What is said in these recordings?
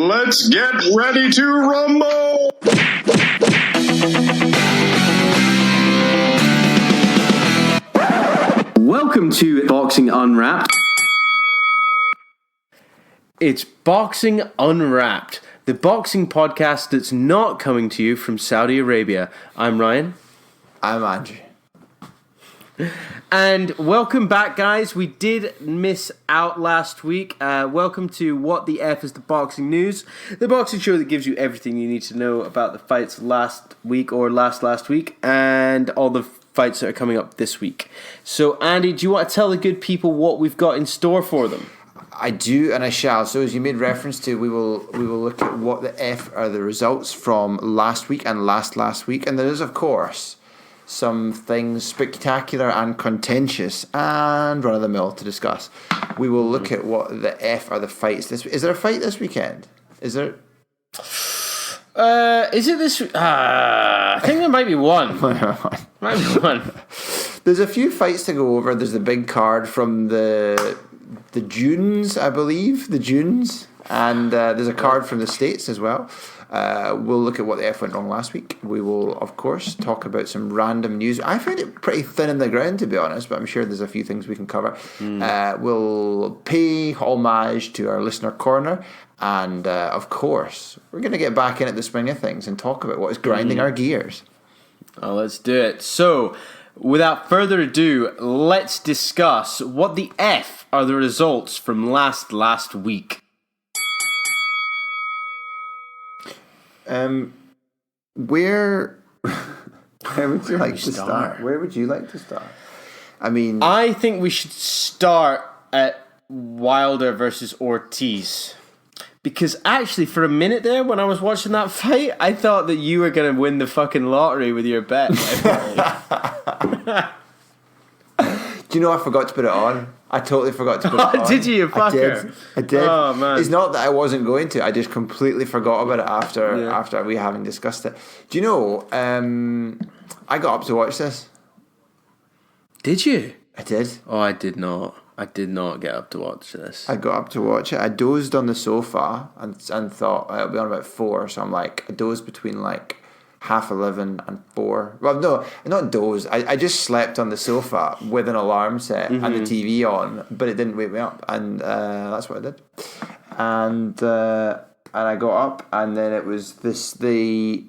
Let's get ready to rumble! Welcome to Boxing Unwrapped. It's Boxing Unwrapped, the boxing podcast that's not coming to you from Saudi Arabia. I'm Ryan. I'm Andrew. And welcome back, guys. We did miss out last week. Welcome to What the F is the Boxing News, the boxing show that gives you everything you need to know about the fights last week or last week, and all the fights that are coming up this week. So, Andy, do you want to tell the good people what we've got in store for them? I do, and I shall. So, as you made reference to, we will look at what the F are the results from last week and last week, and there is, of course, some things spectacular and contentious and run-of-the-mill to discuss. We will look at what the F are the fights this week. Is there a fight this weekend? Is there? Is it this? I think there might be one. Might be one. There's a few fights to go over. There's the big card from the Dunes, I believe, the Dunes, and there's a card from the States as well. We'll look at what the F went wrong last week. We will, of course, talk about some random news. I find it pretty thin in the ground, to be honest, but I'm sure there's a few things we can cover. We'll pay homage to our listener corner, and of course, we're going to get back in at the swing of things and talk about what is grinding our gears. Oh, let's do it. So, without further ado, let's discuss what the F are the results from last week. Where would you like to start? Where would you like to start? I mean, I think we should start at Wilder versus Ortiz. Because actually, for a minute there, when I was watching that fight, I thought that you were going to win the fucking lottery with your bet. Do you know I forgot to put it on? I totally forgot to put it on. Did you fucker? I did. Oh, man. It's not that I wasn't going to. I just completely forgot about it after we having discussed it. Do you know, I got up to watch this. Did you? I did. Oh, I did not. I did not get up to watch this. I got up to watch it. I dozed on the sofa and thought it'll be on about 4. So I'm like, I dozed between like 11:30 and 4. Well, no, not dozed. I just slept on the sofa with an alarm set and the TV on, but it didn't wake me up, and that's what I did. And I got up, and then it was the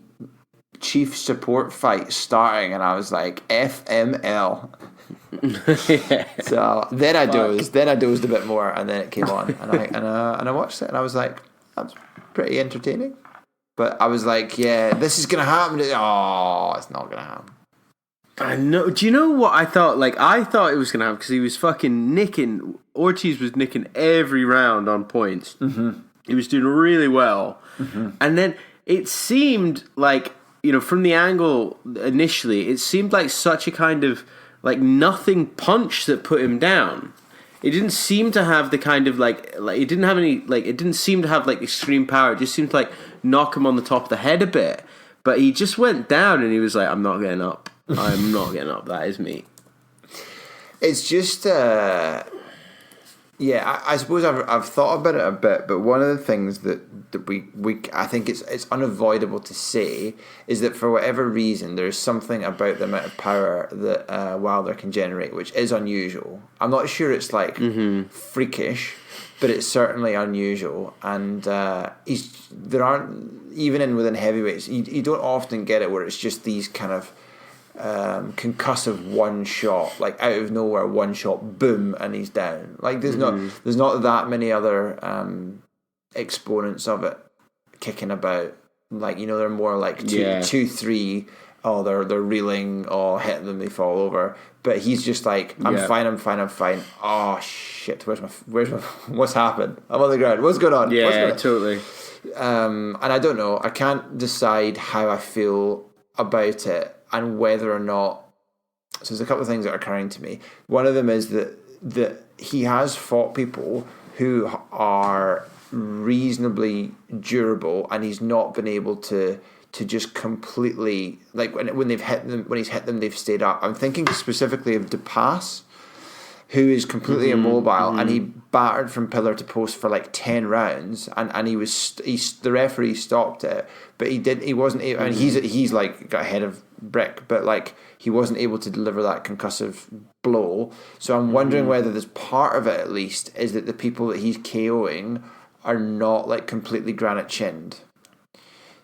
chief support fight starting, and I was like, FML. Yeah. So then I dozed. Then I dozed a bit more, and then it came on, and I watched it, and I was like, that's pretty entertaining. But I was like, yeah, this is gonna happen. Oh, it's not gonna happen. I know. Do you know what I thought? Like, I thought it was gonna happen because he was fucking nicking. Ortiz was nicking every round on points. Mm-hmm. He was doing really well, and then it seemed like, you know, from the angle initially, it seemed like such a kind of like nothing punch that put him down. It didn't seem to have the kind of like it didn't have any, like, it didn't seem to have like extreme power. It just seemed to like knock him on the top of the head a bit. But he just went down and he was like, I'm not getting up. I'm not getting up. That is me. It's just yeah, I suppose I've thought about it a bit, but one of the things that we I think it's unavoidable to say is that for whatever reason there's something about the amount of power that Wilder can generate which is unusual. I'm not sure it's like freakish, but it's certainly unusual, and there aren't, even within heavyweights, you don't often get it where it's just these kind of concussive one shot, like out of nowhere, one shot, boom, and he's down. Like there's not that many other exponents of it kicking about. Like, you know, they're more like 2, 3. Oh, they're reeling. Oh, hit them, they fall over. But he's just like, I'm fine. Oh shit, where's my what's happened? I'm on the ground. What's going on? Yeah, totally. And I don't know. I can't decide how I feel about it. And whether or not, so there's a couple of things that are occurring to me. One of them is that he has fought people who are reasonably durable, and he's not been able to just completely, like when he's hit them, they've stayed up. I'm thinking specifically of DePass, who is completely immobile, and he battered from pillar to post for like 10 rounds, and the referee stopped it, but he wasn't able, and he's like got a head of brick, but like he wasn't able to deliver that concussive blow. So I'm wondering whether there's part of it, at least, is that the people that he's KOing are not like completely granite chinned.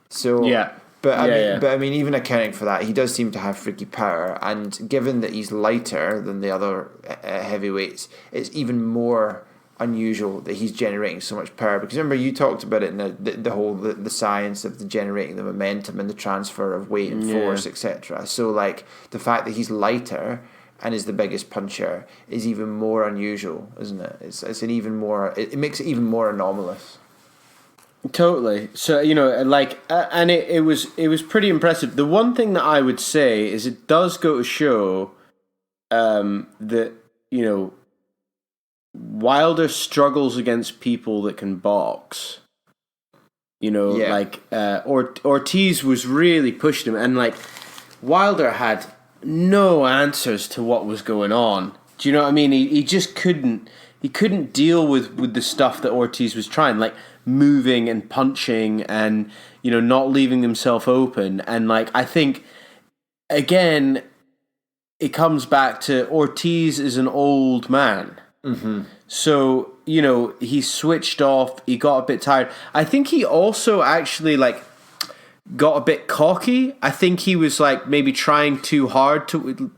So yeah. But I mean, even accounting for that, he does seem to have freaky power, and given that he's lighter than the other heavyweights, it's even more unusual that he's generating so much power. Because remember, you talked about it in the whole the science of the generating the momentum and the transfer of weight and force, etc. So like the fact that he's lighter and is the biggest puncher is even more unusual, isn't it? It's an even more. It makes it even more anomalous. Totally. So, you know, like, and it was pretty impressive. The one thing that I would say is it does go to show that, you know, Wilder struggles against people that can box. You know, like, Ortiz was really pushing him, and like, Wilder had no answers to what was going on. Do you know what I mean? He just couldn't deal with the stuff that Ortiz was trying, like moving and punching and, you know, not leaving himself open. And like, I think, again, it comes back to Ortiz is an old man. So, you know, he switched off, he got a bit tired. I think he also actually like got a bit cocky. I think he was like maybe trying too hard to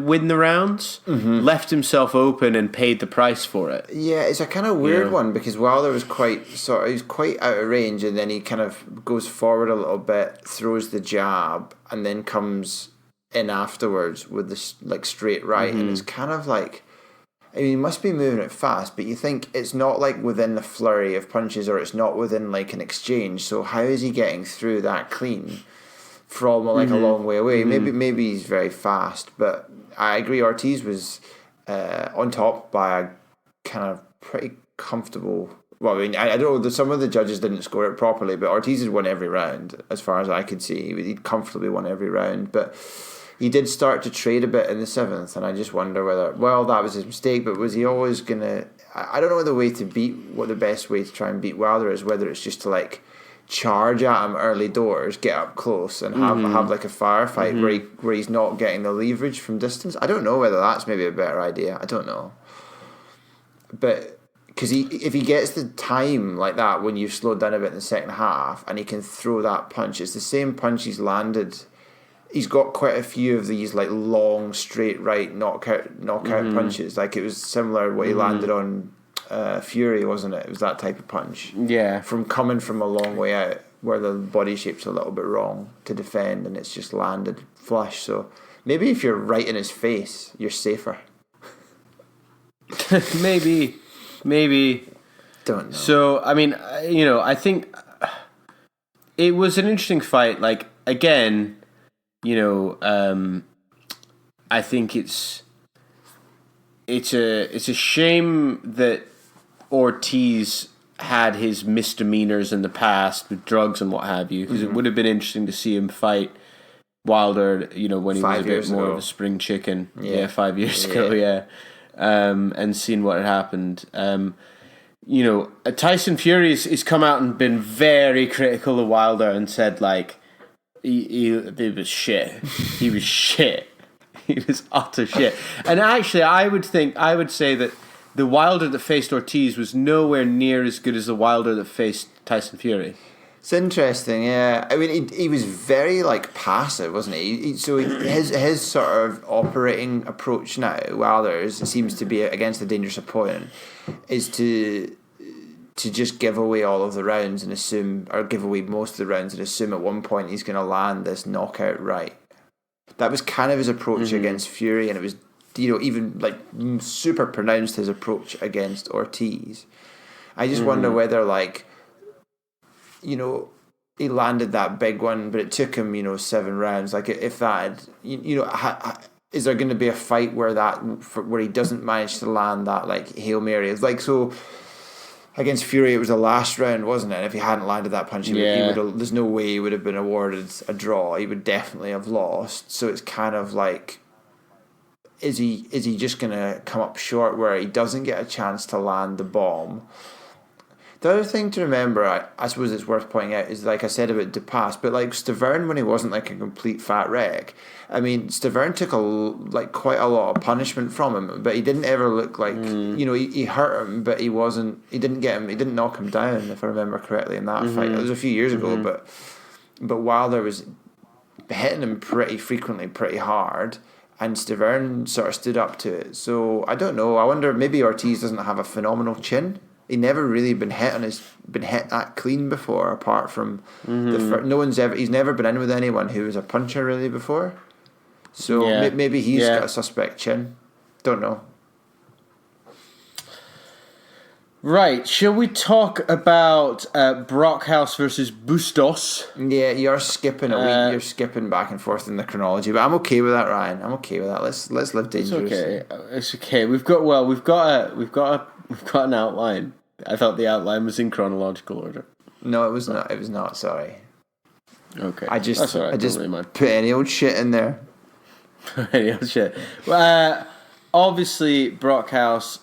win the rounds, left himself open and paid the price for it. Yeah, it's a kind of weird one, because Wilder was he's quite out of range, and then he kind of goes forward a little bit, throws the jab, and then comes in afterwards with this like straight right, and it's kind of like, I mean, he must be moving it fast, but you think it's not like within the flurry of punches, or it's not within like an exchange. So how is he getting through that clean from like a long way away? Maybe he's very fast, but I agree. Ortiz was on top by a kind of pretty comfortable. Well, I mean, I don't know. Some of the judges didn't score it properly, but Ortiz had won every round as far as I could see. He'd comfortably won every round, but he did start to trade a bit in the seventh, and I just wonder whether, well, that was his mistake, but was he always gonna? I don't know what the best way to try and beat Wilder is. Whether it's just to like charge at him early doors, get up close, and have like a firefight where he's not getting the leverage from distance. I don't know whether that's maybe a better idea. I don't know, but because if he gets the time like that when you've slowed down a bit in the second half, and he can throw that punch, it's the same punch he's landed. He's got quite a few of these like long straight right knockout punches. Like it was similar what he landed on Fury, wasn't it? It was that type of punch. Yeah. From coming from a long way out, where the body shape's a little bit wrong to defend, and it's just landed flush. So maybe if you're right in his face, you're safer. Maybe. Don't know. So, I mean, you know, I think it was an interesting fight. Like, again, you know, I think it's a shame that Ortiz had his misdemeanors in the past with drugs and what have you, because it would have been interesting to see him fight Wilder, you know, when he was a bit more of a spring chicken. Yeah, 5 years ago, and seeing what had happened. You know, Tyson Fury has come out and been very critical of Wilder and said, like, he was shit. He was shit. He was utter shit. And actually, I would say that the Wilder that faced Ortiz was nowhere near as good as the Wilder that faced Tyson Fury. It's interesting, yeah. I mean, he was very like passive, wasn't he? His sort of operating approach now, Wilder's, seems to be against a dangerous opponent, is to just give away all of the rounds and assume, or give away most of the rounds and assume at one point he's going to land this knockout right. That was kind of his approach against Fury, and it was, you know, even like super pronounced his approach against Ortiz. I just wonder whether, like, you know, he landed that big one, but it took him, you know, 7 rounds. Like, if that had, you know, is there going to be a fight where he doesn't manage to land that like Hail Mary? It's like, so against Fury, it was the last round, wasn't it? And if he hadn't landed that punch, he would have, there's no way he would have been awarded a draw. He would definitely have lost. So it's kind of like, is he just going to come up short where he doesn't get a chance to land the bomb? The other thing to remember, I suppose it's worth pointing out, is like I said about Dupas, but like Stavern when he wasn't like a complete fat wreck. I mean, Stavern took quite a lot of punishment from him, but he didn't ever look like he hurt him, but he didn't knock him down, if I remember correctly, in that fight. It was a few years ago, but Wilder was hitting him pretty frequently, pretty hard, and Stavern sort of stood up to it. So I don't know. I wonder, maybe Ortiz doesn't have a phenomenal chin. He never really been hit that clean before, apart from he's never been in with anyone who was a puncher really before. So maybe he's got a suspect chin. Don't know. Right, shall we talk about Brockhouse versus Bustos? Yeah, you're skipping a week. You're skipping back and forth in the chronology, but I'm okay with that, Ryan. I'm okay with that. Let's live dangerously. It's okay. We've got an outline. I thought the outline was in chronological order. No, it was not. It was not. Sorry. Okay, I just really put any old shit in there. Any old shit. Obviously, Brockhouse,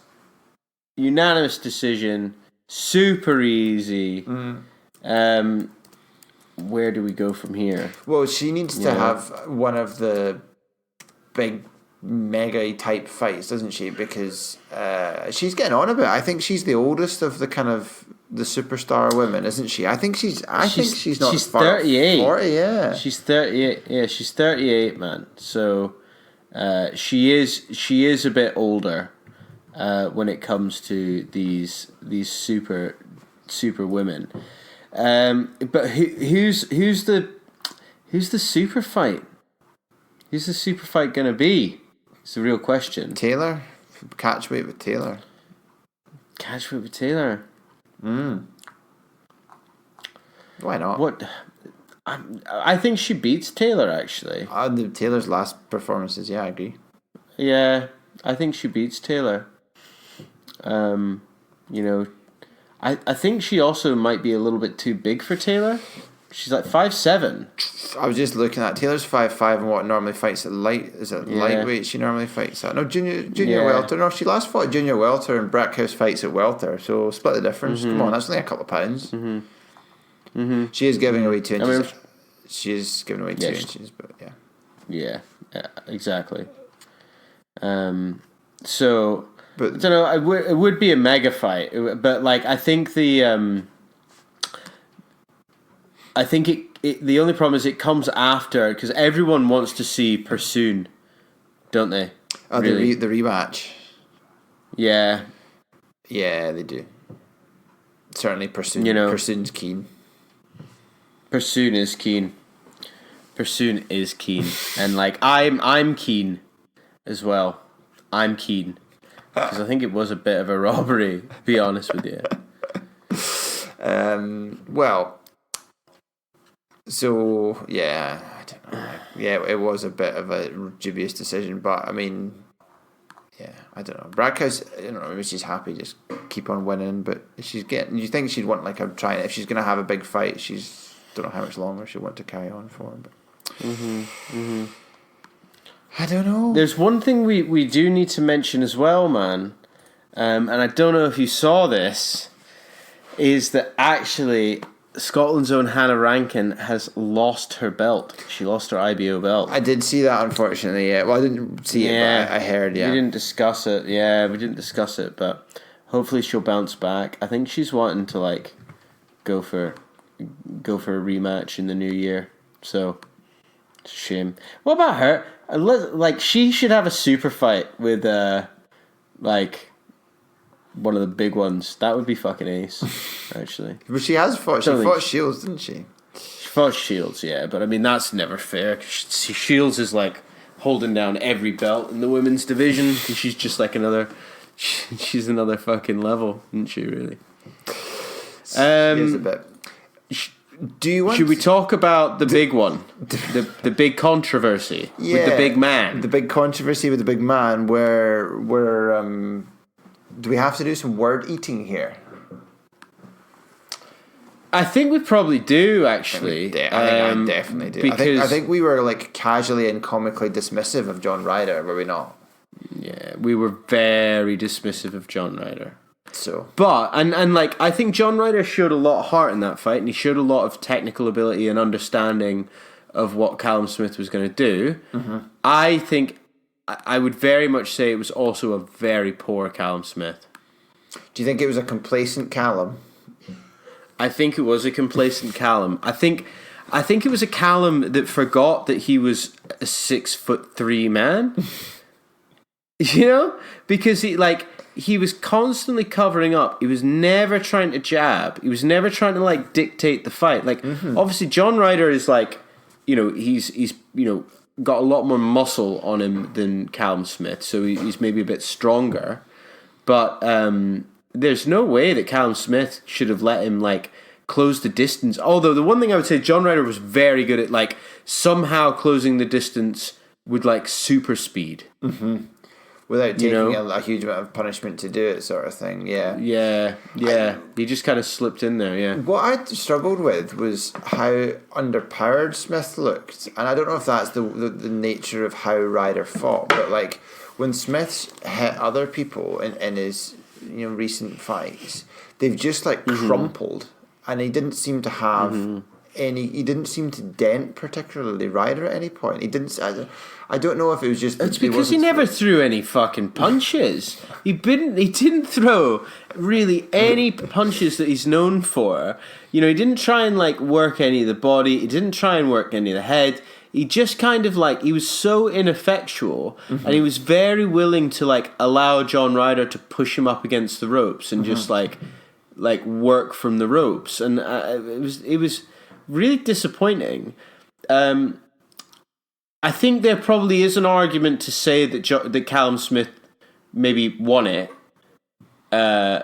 unanimous decision, super easy. Where do we go from here? Well, she needs to have one of the big mega type fights, doesn't she? Because she's getting on a bit. I think she's the oldest of the kind of the superstar women, isn't she? I think she's not. She's 38. 40, yeah. She's 38. Yeah, she's 38, man. So she is a bit older when it comes to these super women. But who's the super fight? Who's the super fight gonna be? It's the real question. Taylor? Catchweight with Taylor. Catchweight with Taylor. Why not? What? I think she beats Taylor, actually. Taylor's last performances, yeah, I agree. Yeah, I think she beats Taylor. I think she also might be a little bit too big for Taylor. She's like 5'7". I was just looking at Taylor's 5'5", and what normally fights at lightweight she normally fights at. No, junior welter. No, she last fought junior welter, and Brockhouse fights at welter. So split the difference. Come on, that's only a couple of pounds. She is giving away 2 inches. She is giving away 2 inches, but yeah. Yeah, exactly. So, but I don't know. It would be a mega fight, but like I think the the only problem is it comes after, because everyone wants to see Pursoon, don't they? Oh, really? the rematch. Yeah. Yeah, they do. Certainly, Pursoon. Pursoon's keen. Pursoon is keen. Pursoon is keen, and like I'm keen as well. I'm keen because I think it was a bit of a robbery. To be honest with you. Well. So yeah, I don't know. Yeah, it was a bit of a dubious decision, but I mean, yeah, I don't know. Brockhouse, I don't know. Maybe she's happy, just keep on winning. But she's getting. You think she'd want like a try? If she's gonna have a big fight, she's don't know how much longer she'll want to carry on for. But I don't know. There's one thing we do need to mention as well, man. And I don't know if you saw this, is that actually Scotland's own Hannah Rankin has lost her belt. She lost her IBO belt. I did see that, unfortunately, yeah. Well, I didn't see it, but I heard, yeah. We didn't discuss it. Yeah, we didn't discuss it, but hopefully she'll bounce back. I think she's wanting to, like, go for a rematch in the new year. So, it's a shame. What about her? Like, she should have a super fight with, like, one of the big ones. That would be fucking ace, actually. But she has fought. She fought Shields, didn't she? She fought Shields, yeah. But I mean, that's never fair. Shields is like holding down every belt in the women's division, and she's just like another. She's another fucking level, isn't she? Really. She is a bit. Do you want? Should we talk about the big one, the big controversy with the big man? The big controversy with the big man, where do we have to do some word eating here? I think we probably do, actually. I think I definitely do. Because I think we were like casually and comically dismissive of John Ryder, were we not? we were very dismissive of John Ryder. So, But and like I think John Ryder showed a lot of heart in that fight, and he showed a lot of technical ability and understanding of what Callum Smith was going to do. I think I would very much say it was also a very poor Callum Smith. do you think it was a complacent Callum? I think it was a complacent Callum. I think it was a Callum that forgot that he was a 6'3" man. You know, because he was constantly covering up. He was never trying to jab. He was never trying to like dictate the fight. Like obviously John Ryder is like, you know, he's got a lot more muscle on him than Callum Smith, so he's maybe a bit stronger. But there's no way that Callum Smith should have let him like close the distance. Although the one thing I would say, John Ryder was very good at like somehow closing the distance with like super speed. Without taking a huge amount of punishment to do it, sort of thing. Yeah. He just kind of slipped in there. Yeah. What I struggled with was how underpowered Smith looked, and I don't know if that's the nature of how Ryder fought, but like when Smith's hit other people in his recent fights, they've just like crumpled, and he didn't seem to have any. He didn't seem to dent particularly Ryder at any point. He didn't. I don't know if it was just. It's because he never threw any fucking punches. He didn't throw really any punches that he's known for. You know, he didn't try and like work any of the body. He didn't try and work any of the head. He just kind of like, he was so ineffectual, and he was very willing to like allow John Ryder to push him up against the ropes and just like work from the ropes, and it was really disappointing. I think there probably is an argument to say that Callum Smith maybe won it. I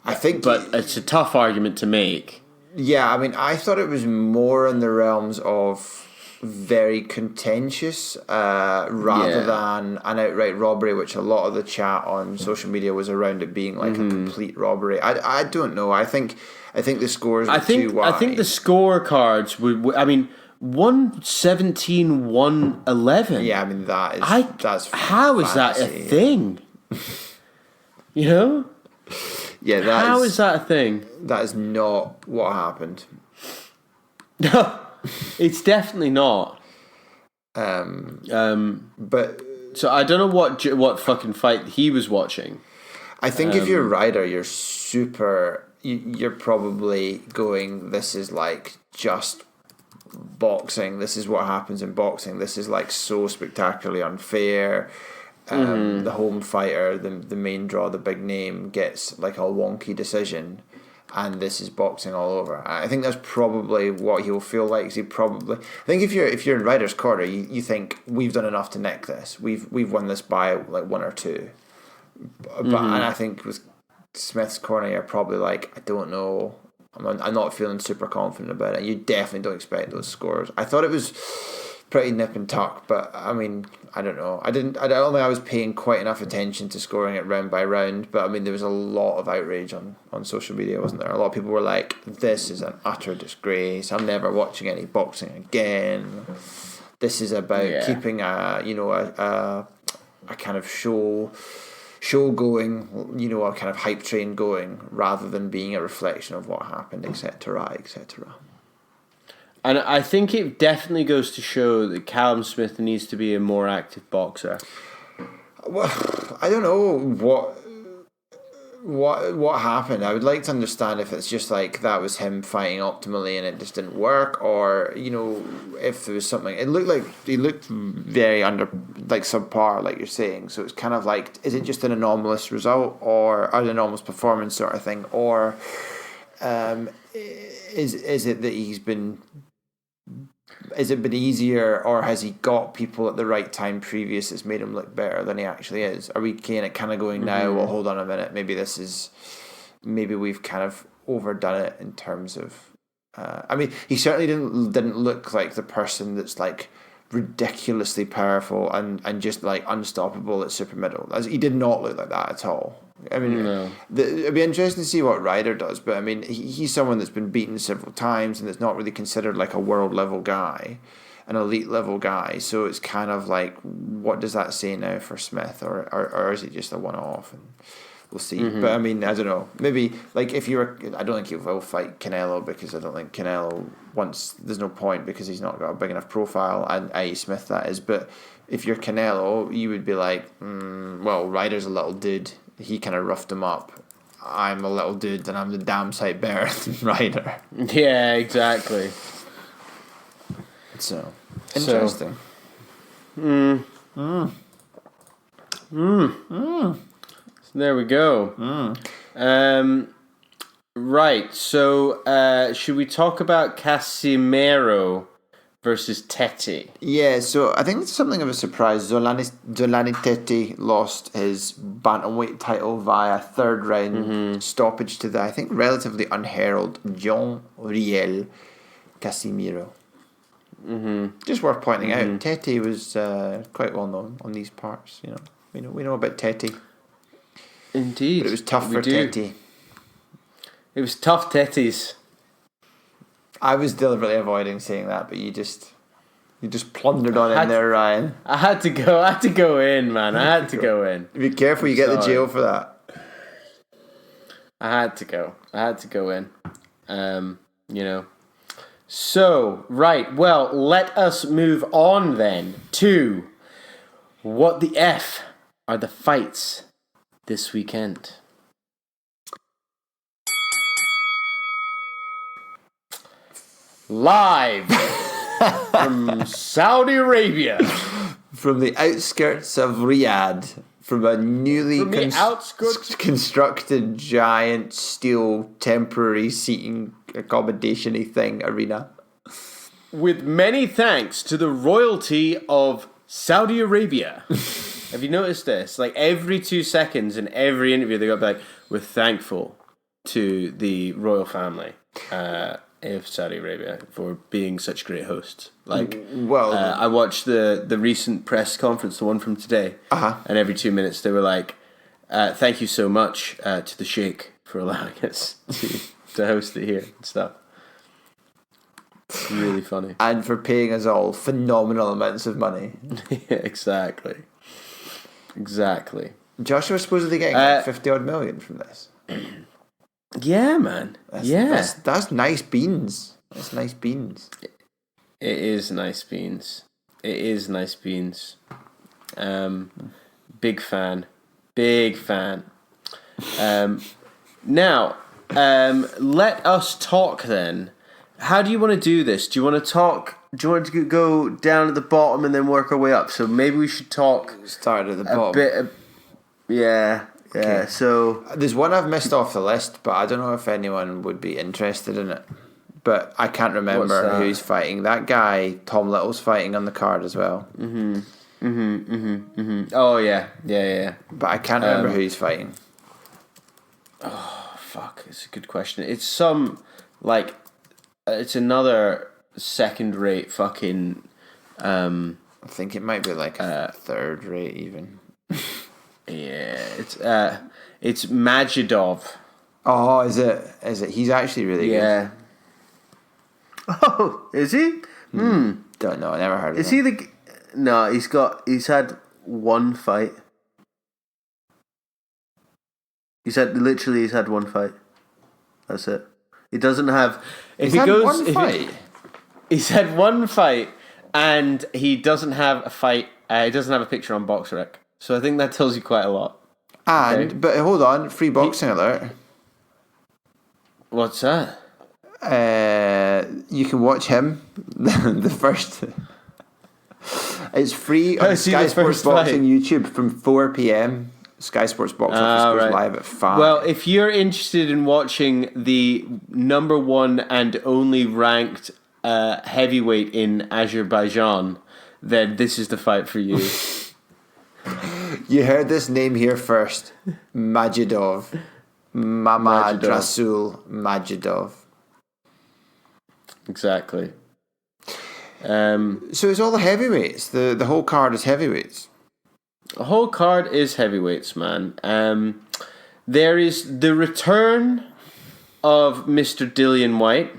think, but it's a tough argument to make. Yeah, I mean, I thought it was more in the realms of very contentious rather than an outright robbery, which a lot of the chat on social media was around it being like a complete robbery. I don't know. I think the scores were too wide. I think the scorecards would. I mean, 117, 111. Yeah, I mean that's how is that a thing? You know? Yeah, how is that a thing? That is not what happened. No, it's definitely not. But so I don't know what fucking fight he was watching. I think if you're Ryder, you're probably going, this is like just boxing. This is what happens in boxing. This is like so spectacularly unfair. The home fighter, the main draw, the big name gets like a wonky decision, and this is boxing all over. I think that's probably what he'll feel like. I think if you're in Ryder's corner, you think we've done enough to nick this. We've won this by like 1 or 2. But and I think with Smith's corner, you're probably like, I don't know. I'm not feeling super confident about it. You definitely don't expect those scores. I thought it was pretty nip and tuck, but I mean, I don't know. I don't think I was paying quite enough attention to scoring it round by round, but I mean, there was a lot of outrage on social media, wasn't there? A lot of people were like, this is an utter disgrace. I'm never watching any boxing again. This is about keeping a kind of show going, a kind of hype train going, rather than being a reflection of what happened, etc., etc. And I think it definitely goes to show that Callum Smith needs to be a more active boxer. Well, I don't know what happened. I would like to understand if it's just like that was him fighting optimally and it just didn't work, or if there was something. It looked like he looked very subpar, like you're saying. So it's kind of like, is it just an anomalous result or an anomalous performance sort of thing, or is it that he's been? Has it been easier, or has he got people at the right time previous that's made him look better than he actually is? Are we kind of going now, well, hold on a minute, maybe we've kind of overdone it in terms of... I mean, he certainly didn't look like the person that's like ridiculously powerful and just like unstoppable at super middle. He did not look like that at all. I mean, it'd be interesting to see what Ryder does, but I mean, he's someone that's been beaten several times and that's not really considered like a world level guy. an elite level guy. So it's kind of like, what does that say now for Smith, or is it just a one-off? And we'll see. But I mean, I don't know. Maybe like if you're, I don't think he will fight Canelo, because I don't think Canelo wants. There's no point, because he's not got a big enough profile, and i.e. Smith that is. But if you're Canelo, you would be like, well, Ryder's a little dude. He kind of roughed him up. I'm a little dude, and I'm the damn sight better than Ryder. Yeah, exactly. So interesting. So there we go. Right. So should we talk about Casimero versus Tete? Yeah, so I think it's something of a surprise. Zolani Tete lost his bantamweight title via third round stoppage to the, I think, relatively unheralded Jean-Riel Casimero. Just worth pointing out, Tete was quite well known on these parts. You know, we know about Tete. Indeed, But it was tough for Tete. It was tough Tetes. I was deliberately avoiding saying that, but you just plundered on in there, Ryan. I had to go in, man. I had to go in. Be careful, you get the jail for that. I had to go in. You know. So, right. Well, let us move on then to what the F are the fights this weekend. Live from Saudi Arabia. From the outskirts of Riyadh. From a newly constructed giant steel temporary seating accommodation-y thing arena. With many thanks to the royalty of Saudi Arabia. Have you noticed this? Like every 2 seconds in every interview, they got to be like, we're thankful to the royal family of Saudi Arabia for being such great hosts. Like, well, I watched the recent press conference, the one from today, and every 2 minutes they were like, thank you so much to the Sheikh for allowing us to host it here and stuff. It's really funny. And for paying us all phenomenal amounts of money. Yeah, exactly. Joshua's supposedly getting like 50 odd million from this. Yeah, man. That's nice beans. That's nice beans. It is nice beans. Big fan. Now, let us talk then. How do you want to do this? Do you want to go down at the bottom and then work our way up? So maybe we should talk. Start at the bottom. Yeah. Okay. So there's one I've missed off the list, but I don't know if anyone would be interested in it. But I can't remember who he's fighting. That guy, Tom Little's fighting on the card as well. Oh yeah. But I can't remember who he's fighting. Oh fuck! It's a good question. It's it's another second-rate fucking. I think it might be like a third-rate even. Yeah, it's Majidov. Oh, is it? He's actually really good. Yeah. Oh, is he? Don't know. I never heard of him. Is he the? No, he's had one fight. He's had one fight. That's it. He doesn't have. He's had one fight, and he doesn't have a fight. He doesn't have a picture on BoxRec. So I think that tells you quite a lot. And but hold on, free boxing alert. What's that? You can watch him the first. It's free on Sky Sports Boxing YouTube from 4 p.m. Sky Sports Box Office goes live at 5. Well, if you're interested in watching the number one and only ranked heavyweight in Azerbaijan, then this is the fight for you. You heard this name here first. Majidov. Mamad Rasul Majidov. Exactly. So it's all the heavyweights. The whole card is heavyweights. The whole card is heavyweights, man. There is the return of Mr. Dillian White.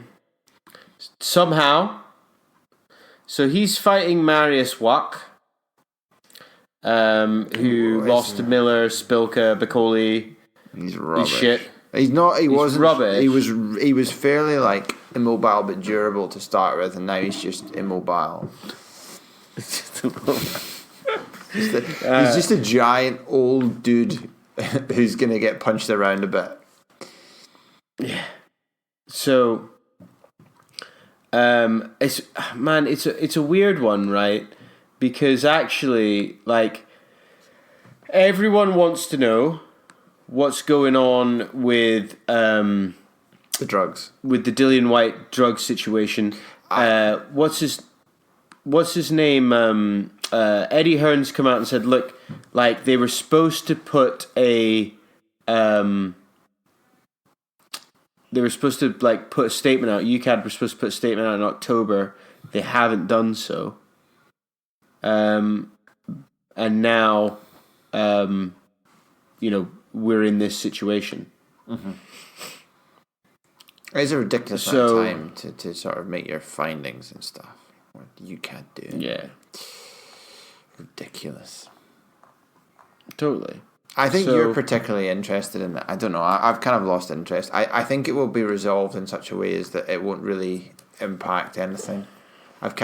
Somehow, So he's fighting Marius Wack, who lost to Miller, Spilka, Bacoli. He's rubbish. He's shit. He's not. He wasn't rubbish. He was fairly like immobile but durable to start with, and now he's just immobile. He's just a giant old dude who's gonna get punched around a bit. Yeah. So, it's a weird one, right? Because actually, like, everyone wants to know what's going on with the drugs, with the Dillian Whyte drug situation. What's his name? Eddie Hearn's come out and said, look, like, they were supposed to put a they were supposed to like put a statement out. UCAD were supposed to put a statement out in October. They haven't done so. And now, we're in this situation. Mm-hmm. It's a ridiculous amount of time to sort of make your findings and stuff. What you can't do. Yeah. Ridiculous. Totally. I think you're particularly interested in that. I don't know. I've kind of lost interest. I think it will be resolved in such a way as that it won't really impact anything. I've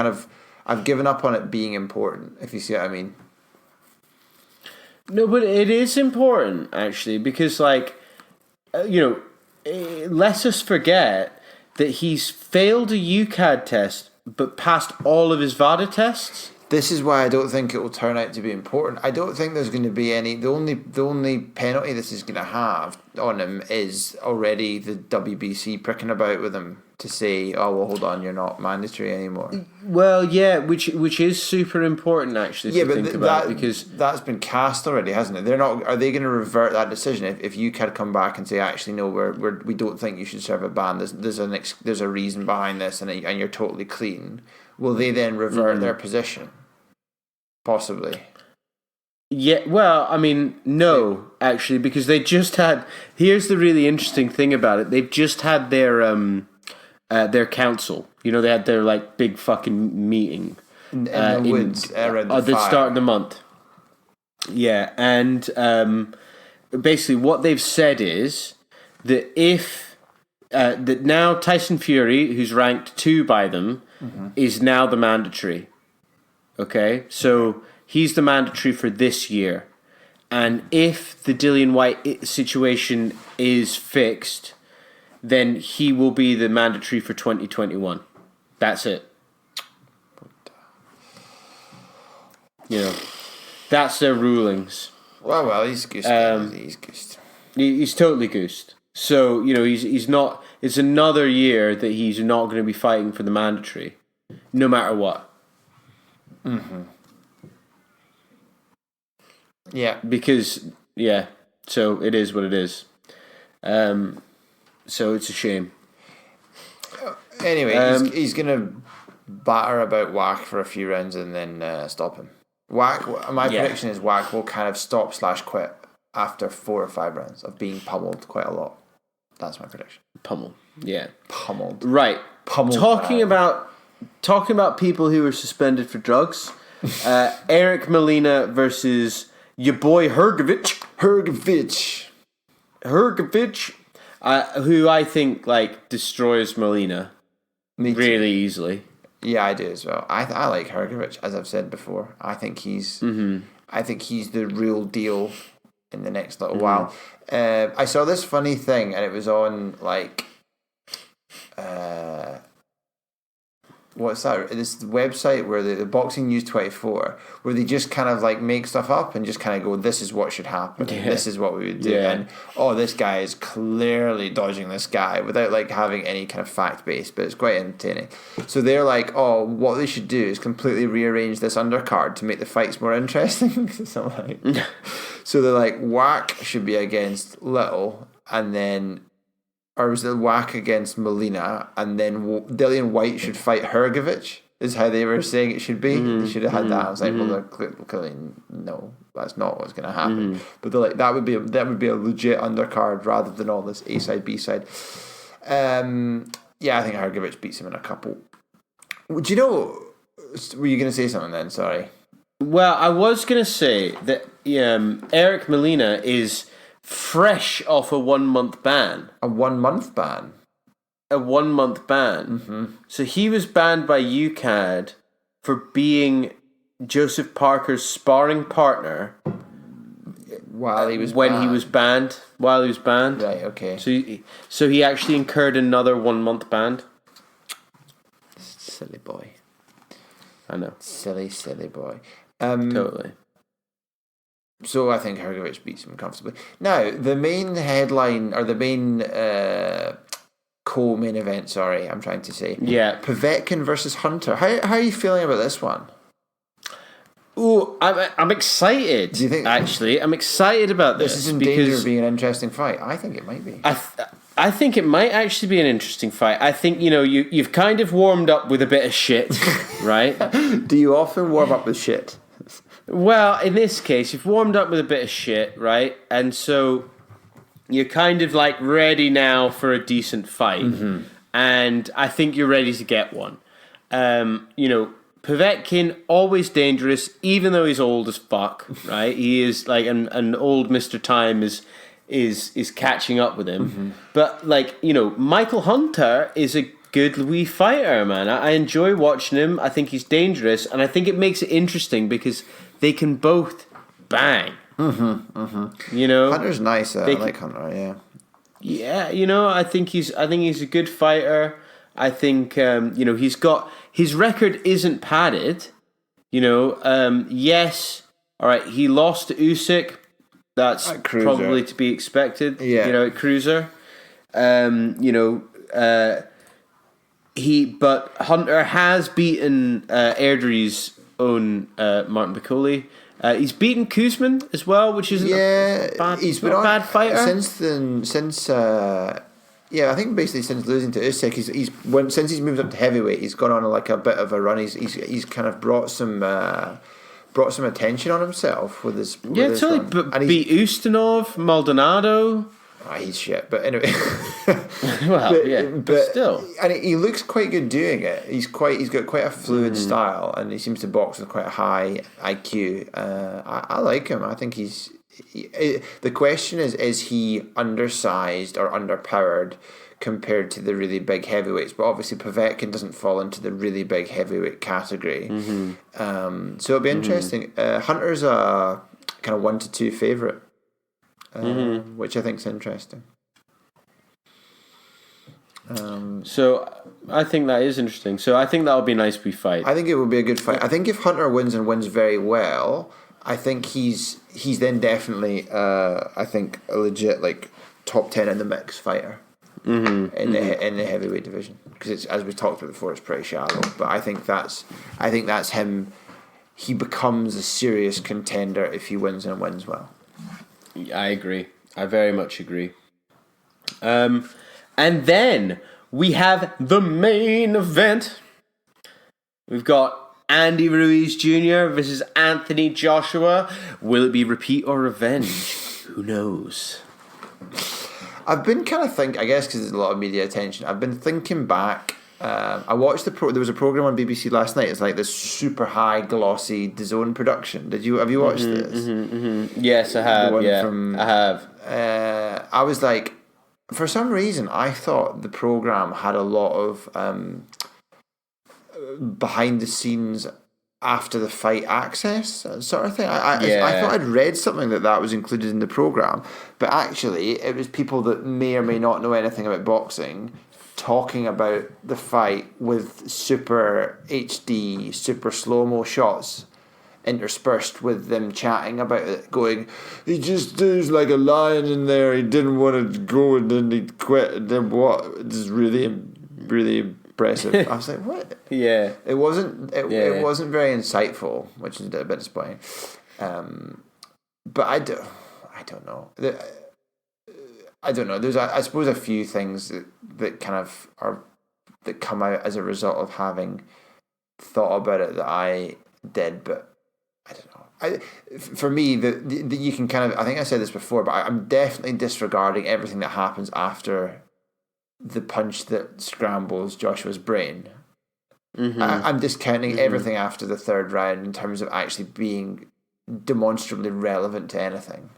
given up on it being important, if you see what I mean. No, but it is important, actually, because, like, let's us forget that he's failed a UCAD test but passed all of his VADA tests. This is why I don't think it will turn out to be important. I don't think there's going to be any. The only penalty this is going to have on him is already the WBC pricking about with him to say, "Oh well, hold on, you're not mandatory anymore." Well, yeah, which is super important actually. Yeah, to but think about because that's been cast already, hasn't it? They're not. Are they going to revert that decision if you could come back and say, "Actually, no, we don't think you should serve a ban. There's a reason behind this, and you're totally clean." Will they then revert their position? Possibly. Yeah, well, I mean, no, actually, because they just had. Here's the really interesting thing about it: they've just had their council. You know, they had their like big fucking meeting in the woods around the at the fire. start of the month. Yeah, and basically, what they've said is that if that now Tyson Fury, who's ranked 2 by them, is now the mandatory. Okay, so he's the mandatory for this year. And if the Dillian Whyte situation is fixed, then he will be the mandatory for 2021. That's it. You know, that's their rulings. Well, he's goosed. He's goosed. He's totally goosed. So, he's not... It's another year that he's not going to be fighting for the mandatory, no matter what. Mm-hmm. Yeah. Because, yeah, so it is what it is. So it's a shame. Anyway, he's going to batter about Wack for a few rounds and then stop him. My prediction is Wack will kind of stop/quit after 4 or 5 rounds of being pummeled quite a lot. That's my prediction. Pummeled, yeah. Pummeled. Right. Pummeled. Talking about people who were suspended for drugs, Eric Molina versus your boy Hrgovic, who I think like destroys Molina really easily. Yeah, I do as well. I like Hrgovic, as I've said before. I think he's the real deal in the next little while. I saw this funny thing, and it was on like what's that? This website where the Boxing News 24, where they just kind of like make stuff up and just kind of go, "This is what should happen. Yeah. This is what we would do." Yeah. And this guy is clearly dodging this guy without like having any kind of fact base, but it's quite entertaining. So they're like, "Oh, what they should do is completely rearrange this undercard to make the fights more interesting." So they're like, Wack should be against Little, and then. Or was it Wack against Molina, and then Dillian Whyte should fight Hrgovic, is how they were saying it should be. They should have had that. I was like, well, clearly, no, that's not what's going to happen. But they're like, that would be a legit undercard rather than all this A side, B side. Yeah, I think Hrgovic beats him in a couple. Do you know, Were you going to say something then? Sorry. Well, I was going to say that Eric Molina is fresh off a 1 month ban. A 1 month ban? A 1 month ban. Mm-hmm. So he was banned by UCAD for being Joseph Parker's sparring partner While he was banned. While he was banned. Right, okay. So he actually incurred another 1 month ban. Silly boy. I know. Silly boy. Totally. So I think Hrgovic beats him comfortably. Now, the main headline, or the main co-main event, sorry, I'm trying to say. Yeah. Povetkin versus Hunter. How are you feeling about this one? Oh, I'm excited. Do you think? Actually, I'm excited about this. This is in danger of being an interesting fight. I think it might be. I think it might actually be an interesting fight. I think, you've kind of warmed up with a bit of shit, right? Do you often warm up with shit? Well, in this case, you've warmed up with a bit of shit, right? And so you're kind of like ready now for a decent fight. Mm-hmm. And I think you're ready to get one. Povetkin, always dangerous, even though he's old as fuck, right? He is like an old Mr. Time is catching up with him. Mm-hmm. But Michael Hunter is a good wee fighter, man. I enjoy watching him. I think he's dangerous, and I think it makes it interesting because they can both bang. Mm-hmm, mm-hmm. Hunter's nice. I like Hunter. Yeah. Yeah, I think he's a good fighter. I think he's got his record isn't padded. Yes, all right. He lost to Usyk. That's probably to be expected. Yeah. At Cruiser. But Hunter has beaten Erdry's own Martin Piccoli. He's beaten Kuzman as well, which isn't a bad fighter. I think basically since losing to Usyk, since he's moved up to heavyweight, he's gone on like a bit of a run. He's kind of brought some attention on himself with his totally. But beat Ustinov, Maldonado. He's shit, but anyway. but still, and he looks quite good doing it. He's got quite a fluid style, and he seems to box with quite a high IQ. I like him. I think the question is he undersized or underpowered compared to the really big heavyweights? But obviously Povetkin doesn't fall into the really big heavyweight category. Mm-hmm. So it'll be interesting. Hunter's a kind of 1-2 favourite. Which I think is interesting. So I think that is interesting. So I think that'll be a nice wee fight. I think it will be a good fight. I think if Hunter wins and wins very well, I think he's then definitely I think a legit like top 10 in the mix fighter in the heavyweight division, because it's, as we talked about before, it's pretty shallow. But I think that's him. He becomes a serious contender if he wins and wins well. I agree. I very much agree. And then we have the main event. We've got Andy Ruiz Jr. versus Anthony Joshua. Will it be repeat or revenge? Who knows? I've been kind of thinking, I guess because there's a lot of media attention, I've been thinking back. I watched there was a program on BBC last night. It's like this super high glossy DAZN production. Have you watched this? Yes, I have. I have. I was like, for some reason, I thought the program had a lot of behind the scenes, after the fight access sort of thing. I thought I'd read something that was included in the program, but actually it was people that may or may not know anything about boxing talking about the fight with super HD, super slow-mo shots interspersed with them chatting about it, going, there's like a lion in there, he didn't want to go and then he quit, and then what? This is really, really impressive. I was like, what? Yeah. It wasn't very insightful, which is a bit disappointing. But I don't know. I don't know. There's, I suppose, a few things that kind of that come out as a result of having thought about it that I did, but I don't know. For me, the you can kind of, I think I said this before, but I'm definitely disregarding everything that happens after the punch that scrambles Joshua's brain. I'm discounting everything after the third round in terms of actually being demonstrably relevant to anything.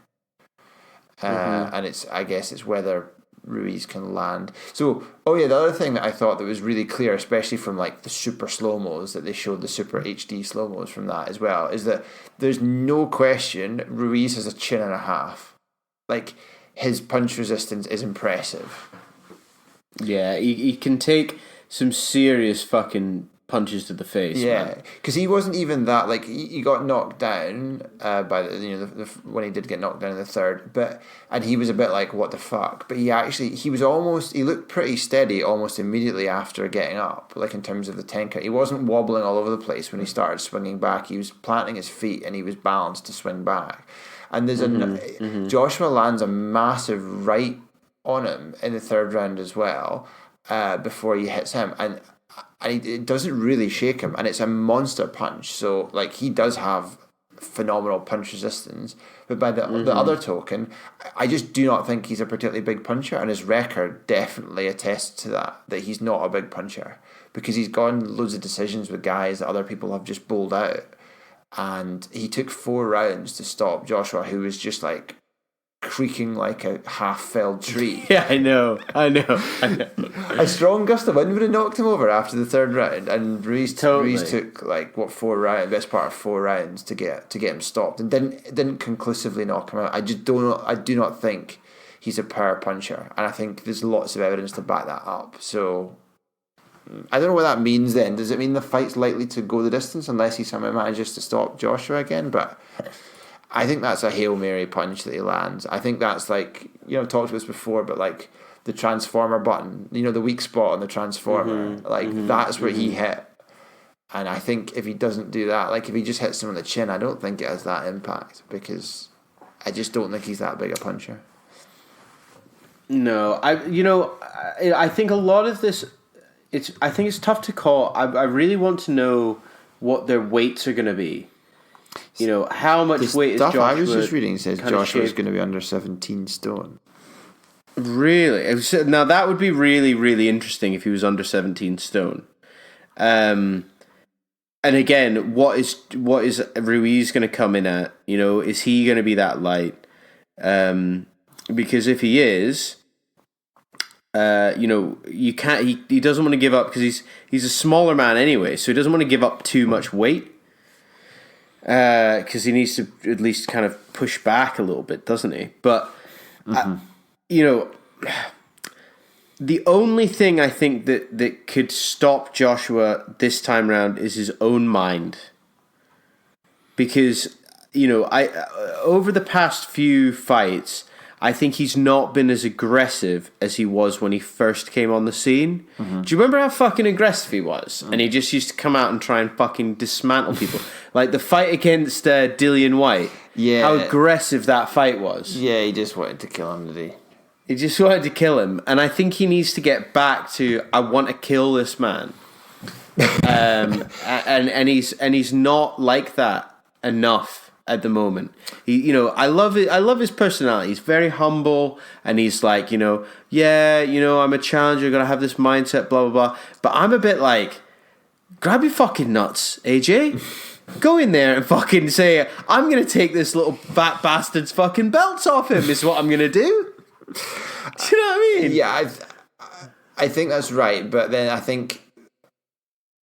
And I guess it's whether Ruiz can land. So, the other thing that I thought that was really clear, especially from like the super slow-mos that they showed, the super HD slow-mos from that as well, is that there's no question Ruiz has a chin and a half. Like, his punch resistance is impressive. Yeah, he can take some serious fucking punches to the face. Yeah, because he wasn't even that, like, he got knocked down by when he did get knocked down in the third, and he was a bit like, what the fuck? But he looked pretty steady almost immediately after getting up, like in terms of the 10 count. He wasn't wobbling all over the place when he started swinging back. He was planting his feet and he was balanced to swing back. And there's Joshua lands a massive right on him in the third round as well, before he hits him, and it doesn't really shake him, and it's a monster punch. So like, he does have phenomenal punch resistance, but by the other token, I just do not think he's a particularly big puncher, and his record definitely attests to that he's not a big puncher, because he's gone loads of decisions with guys that other people have just bowled out, and he took 4 rounds to stop Joshua, who was just like creaking like a half-felled tree. Yeah, I know. A strong gust of wind would have knocked him over after the third round, and Ruiz took like 4 rounds, best part of 4 rounds to get him stopped, and didn't conclusively knock him out. I do not think he's a power puncher, and I think there's lots of evidence to back that up. So I don't know what that means then. Does it mean the fight's likely to go the distance unless he somehow manages to stop Joshua again? But I think that's a Hail Mary punch that he lands. I think that's like, I've talked about this before, but like the transformer button, the weak spot on the transformer, that's where he hit. And I think if he doesn't do that, like if he just hits him on the chin, I don't think it has that impact, because I just don't think he's that big a puncher. No, I think a lot of this, I think it's tough to call. I really want to know what their weights are going to be. How much weight is Joshua? I was just reading says Joshua's going to be under 17 stone. Really? Now that would be really, really interesting if he was under 17 stone. And again, what is Ruiz going to come in at? Is he going to be that light? Because if he is, you can't. He doesn't want to give up, because he's a smaller man anyway, so he doesn't want to give up too much weight. Because he needs to at least kind of push back a little bit, doesn't he? But, the only thing I think that could stop Joshua this time round is his own mind. Because, over the past few fights, I think he's not been as aggressive as he was when he first came on the scene. Mm-hmm. Do you remember how fucking aggressive he was? Mm-hmm. And he just used to come out and try and fucking dismantle people. Like the fight against Dillian White. Yeah. How aggressive that fight was. Yeah, he just wanted to kill him, did he? He just wanted to kill him. And I think he needs to get back to, I want to kill this man. and he's not like that enough at the moment. I love it. I love his personality. He's very humble, and he's like, I'm a challenger, gotta have this mindset, blah blah blah. But I'm a bit like, grab your fucking nuts, AJ. Go in there and fucking say, I'm gonna take this little fat bastard's fucking belts off him. Is what I'm gonna do. Do you know what I mean? Yeah, I think that's right. But then I think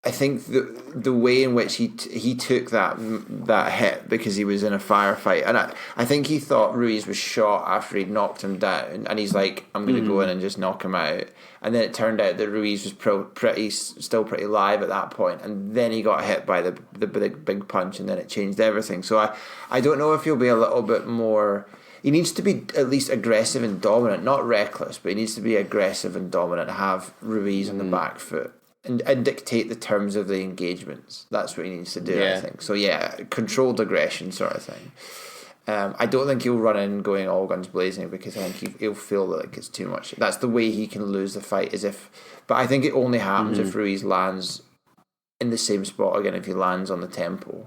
the way in which he took that hit, because he was in a firefight, and I think he thought Ruiz was shot after he'd knocked him down, and he's like, I'm going to go in and just knock him out. And then it turned out that Ruiz was still pretty live at that point, and then he got hit by the big punch, and then it changed everything. So I don't know if he'll be a little bit more. He needs to be at least aggressive and dominant, not reckless, but he needs to be aggressive and dominant, have Ruiz on the back foot. And dictate the terms of the engagements. That's what he needs to do, I think. So, controlled aggression sort of thing. I don't think he'll run in going all guns blazing, because I think he'll feel like it's too much. That's the way he can lose the fight, but I think it only happens if Ruiz lands in the same spot again, if he lands on the tempo.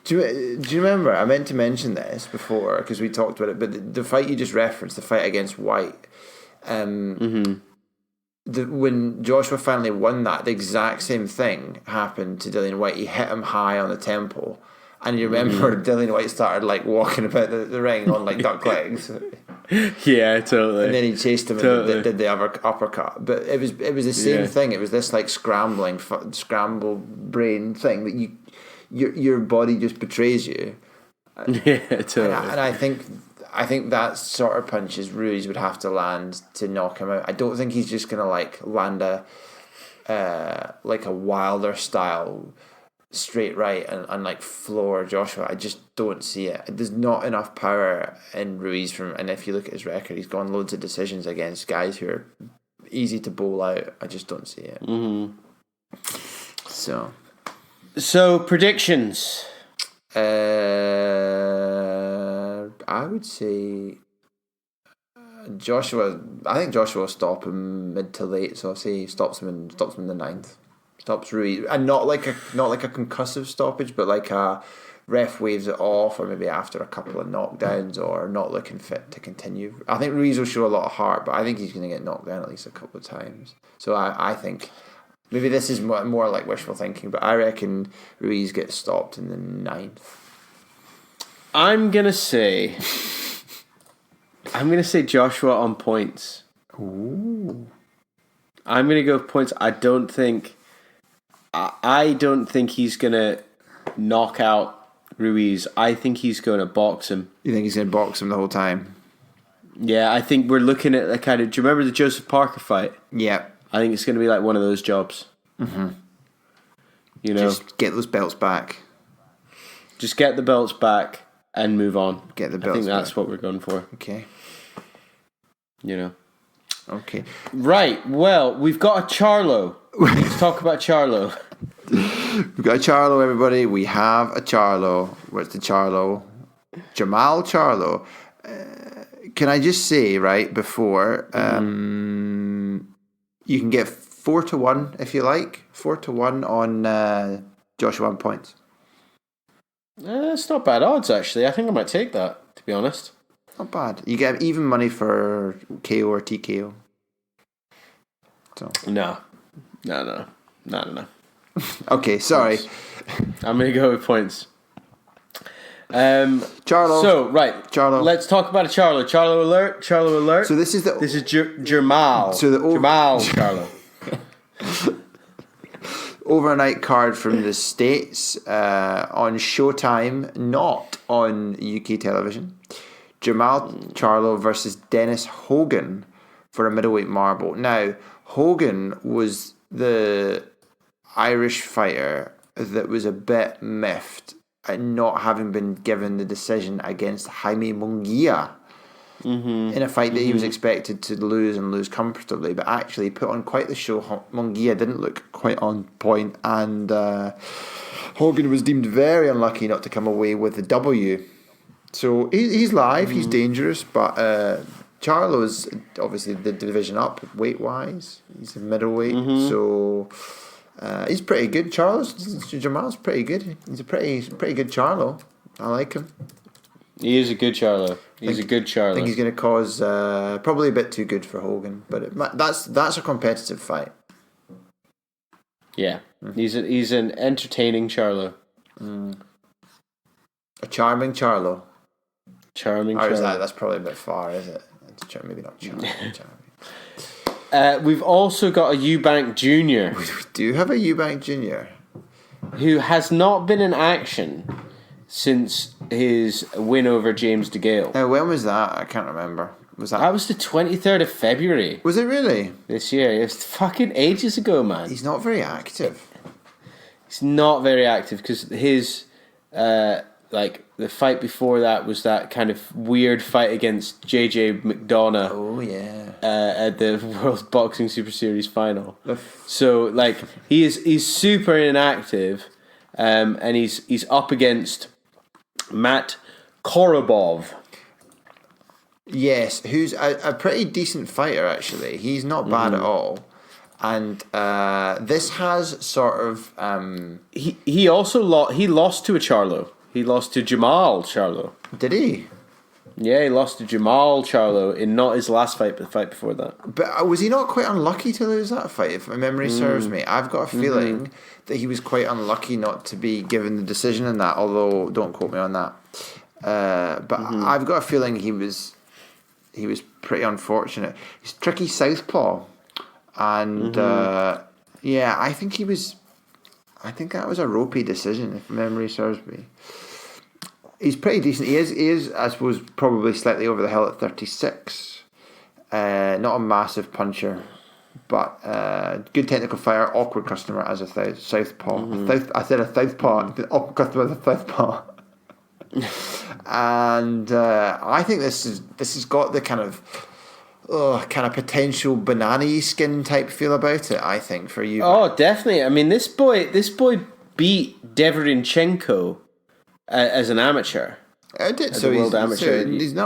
Do you remember? I meant to mention this before, because we talked about it, but the fight you just referenced, the fight against White, when Joshua finally won that, the exact same thing happened to Dillian White. He hit him high on the temple, and you remember Dillian White started like walking about the ring on like duck legs. Yeah, totally. And then he chased him and did the uppercut. But it was the same thing. It was this like scramble brain thing that your body just betrays you. Yeah, totally. And I think that sort of punches Ruiz would have to land to knock him out. I don't think he's just gonna like land a Wilder style straight right and like floor Joshua. I just don't see it. There's not enough power in Ruiz and if you look at his record, he's gone loads of decisions against guys who are easy to bowl out. I just don't see it. Mm-hmm. So predictions. I would say Joshua. I think Joshua will stop him mid to late. So I'll say he stops him in the ninth. Stops Ruiz, and not like a concussive stoppage, but like a ref waves it off, or maybe after a couple of knockdowns, or not looking fit to continue. I think Ruiz will show a lot of heart, but I think he's going to get knocked down at least a couple of times. So I think maybe this is more like wishful thinking, but I reckon Ruiz gets stopped in the ninth. I'm gonna say Joshua on points. Ooh. I'm gonna go with points. I don't think he's gonna knock out Ruiz. I think he's gonna box him. You think he's gonna box him the whole time? Yeah, I think we're looking at a kind of. Do you remember the Joseph Parker fight? Yeah. I think it's gonna be like one of those jobs. Mm-hmm. You know, just get those belts back. Just get the belts back and move on. Get the belts. I think that's back. what we're going for. Okay. You know. Okay. Right. Well, we've got a Charlo. Let's talk about Charlo. We've got a Charlo, everybody. We have a Charlo. Where's the Charlo? Jamal Charlo. Can I just say, right, before, you can get 4-1 if you like. 4-1 on Joshua on points. It's not bad odds, actually. I think I might take that, to be honest. Not bad. You get even money for KO or TKO. So. No. Okay, sorry. I'm going to go with points. Charlo. So, right. Charlo. Let's talk about a Charlo. Charlo alert. So this is Jamal. So Jamal Charlo. Overnight card from the States on Showtime, not on UK television. Jamal Charlo versus Dennis Hogan for a middleweight marble. Now, Hogan was the Irish fighter that was a bit miffed at not having been given the decision against Jaime Munguia in a fight that he was expected to lose comfortably, but actually put on quite the show. Munguia didn't look quite on point, and Hogan was deemed very unlucky not to come away with the W. So he's live, he's dangerous, but Charlo's obviously the division up weight-wise. He's a middleweight, so he's pretty good. Jamal's pretty good. He's a pretty good Charlo. I like him. He is a good Charlo. He's a good Charlo. I think he's going to cause probably a bit too good for Hogan, but that's a competitive fight. Yeah, he's an entertaining Charlo. A charming Charlo. Charming Or is Charlo. that's probably a bit far, is it? Maybe not charming. We've also got a Eubank Jr. We do have a Eubank Jr. who has not been in action since his win over James DeGale. Now, when was that? I can't remember. That was the 23rd of February. Was it really? This year. It was fucking ages ago, man. He's not very active. He's not very active because his, the fight before that was that kind of weird fight against JJ McDonough. Oh, yeah. At the World Boxing Super Series final. So, he's super inactive, and he's up against Matt Korobov. Yes, who's a pretty decent fighter, actually. He's not bad at all. And this has sort of... He also lost to a Charlo. He lost to Jamal Charlo. Did he? Yeah, he lost to Jamal Charlo in not his last fight, but the fight before that. But was he not quite unlucky to lose that fight, if my memory serves me? I've got a feeling that he was quite unlucky not to be given the decision in that, although don't quote me on that. But I've got a feeling he was pretty unfortunate. He's tricky southpaw. And, I think that was a ropey decision, if memory serves me. He's pretty decent. He is, I suppose, probably slightly over the hill at 36. Not a massive puncher, but good technical fighter, awkward customer as a southpaw. I said a southpaw, awkward customer as a southpaw. And I think this has got the kind of potential banana skin type feel about it, I think, for you. Oh, definitely. I mean, this boy beat Derevyanchenko as an amateur. I did. So he's not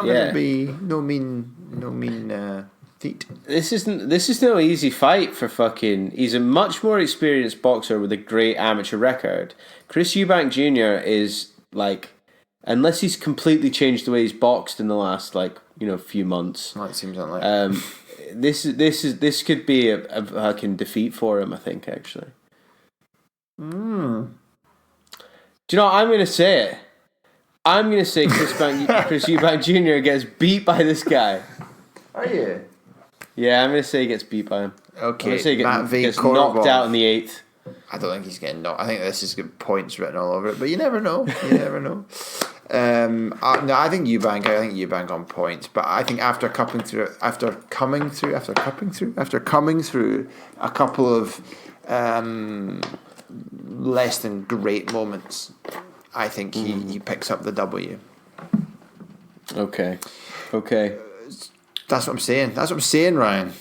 going to be no mean feat. This is no easy fight for fucking. He's a much more experienced boxer with a great amateur record. Chris Eubank Jr. is like, unless he's completely changed the way he's boxed in the last few months. Well, it seems unlikely. This could be a fucking defeat for him, I think, actually. Do you know what? I'm going to say it. I'm going to say Chris Eubank Jr. gets beat by this guy. Are you? Yeah, I'm going to say he gets beat by him. Okay. I'm going to say he gets knocked out in the 8th. I don't think he's getting knocked. I think this has got points written all over it, but you never know. You never know. No, I think Eubank on points, but I think after coming through a couple of less than great moments, I think he picks up the W. Okay. That's what I'm saying, Ryan.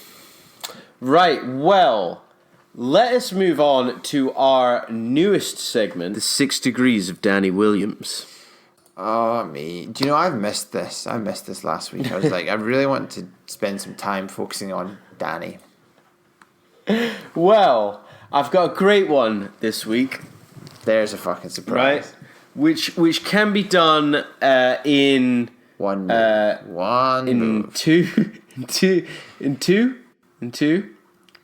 Right, well, let us move on to our newest segment, the 6 Degrees of Danny Williams. Oh, me. Do you know, I've missed this. I missed this last week. I was like, I really want to spend some time focusing on Danny. Well, I've got a great one this week. There's a fucking surprise. Right? Which can be done in... One two,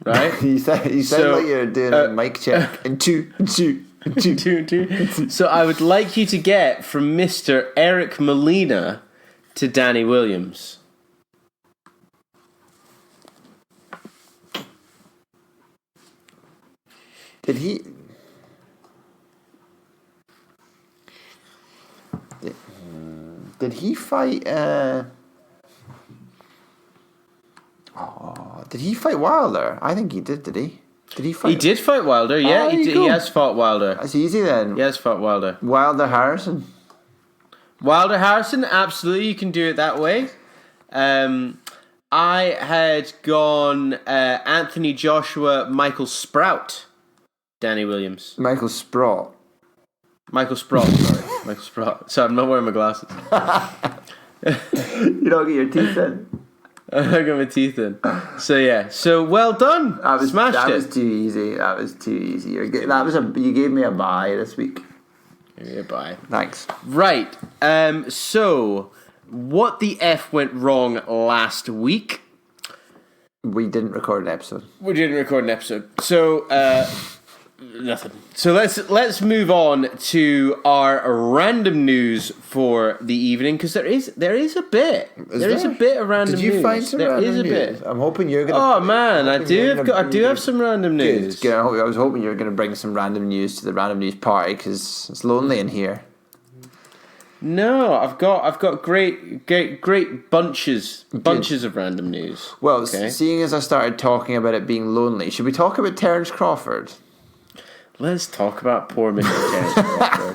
right? you sound like you're doing a mic check. In two. So I would like you to get from Mr. Eric Molina to Danny Williams. Did he fight? Did he fight Wilder? I think he did. Did he? Did he fight? He did fight Wilder. Yeah, he has fought Wilder. That's easy then. He has fought Wilder. Wilder Harrison. Absolutely, you can do it that way. I had gone Anthony Joshua, Michael Sprout, Danny Williams. Michael Sprott. Sorry, I'm not wearing my glasses. You don't get your teeth in. I got my teeth in. So yeah. So well done. Smashed it. That was too easy. You gave me a bye this week. Yeah, bye. Thanks. Right. So what the F went wrong last week? We didn't record an episode. So nothing. So let's move on to our random news for the evening, because there is a bit. There is a bit of random news. Did you find some random news? There is a bit. I'm hoping you're gonna. Oh man, I do have some random news. Good. I was hoping you were going to bring some random news to the random news party, because it's lonely in here. No, I've got great bunches of random news. Well, okay. Seeing as I started talking about it being lonely, should we talk about Terrance Crawford? Let's talk about poor Mr. Terrance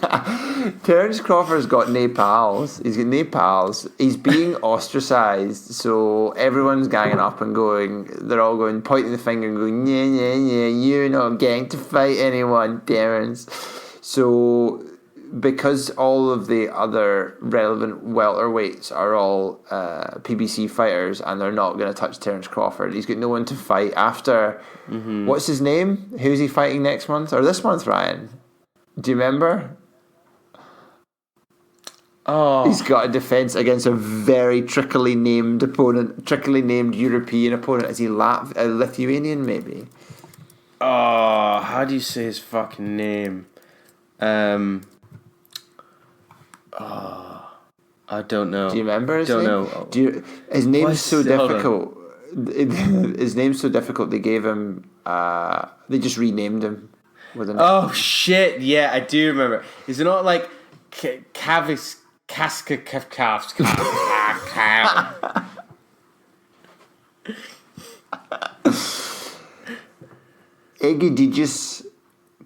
Crawford. Terrance Crawford's got no pals. He's got no pals. He's being ostracised, so everyone's ganging up and they're all going, pointing the finger and going, yeah, you're not getting to fight anyone, Terrance. So, because all of the other relevant welterweights are all PBC fighters and they're not going to touch Terrance Crawford, he's got no one to fight after. What's his name? Who's he fighting next month or this month, Ryan? Do you remember? He's got a defence against a very trickily named European opponent. Is he Lithuanian, maybe? Oh, how do you say his fucking name? I don't know. Do you remember his name? Don't know. His name's so difficult. His name's so difficult. They gave him. They just renamed him. Oh shit! Yeah, I do remember. Is it not like Kavis Kaska Kafkavs? Egidijus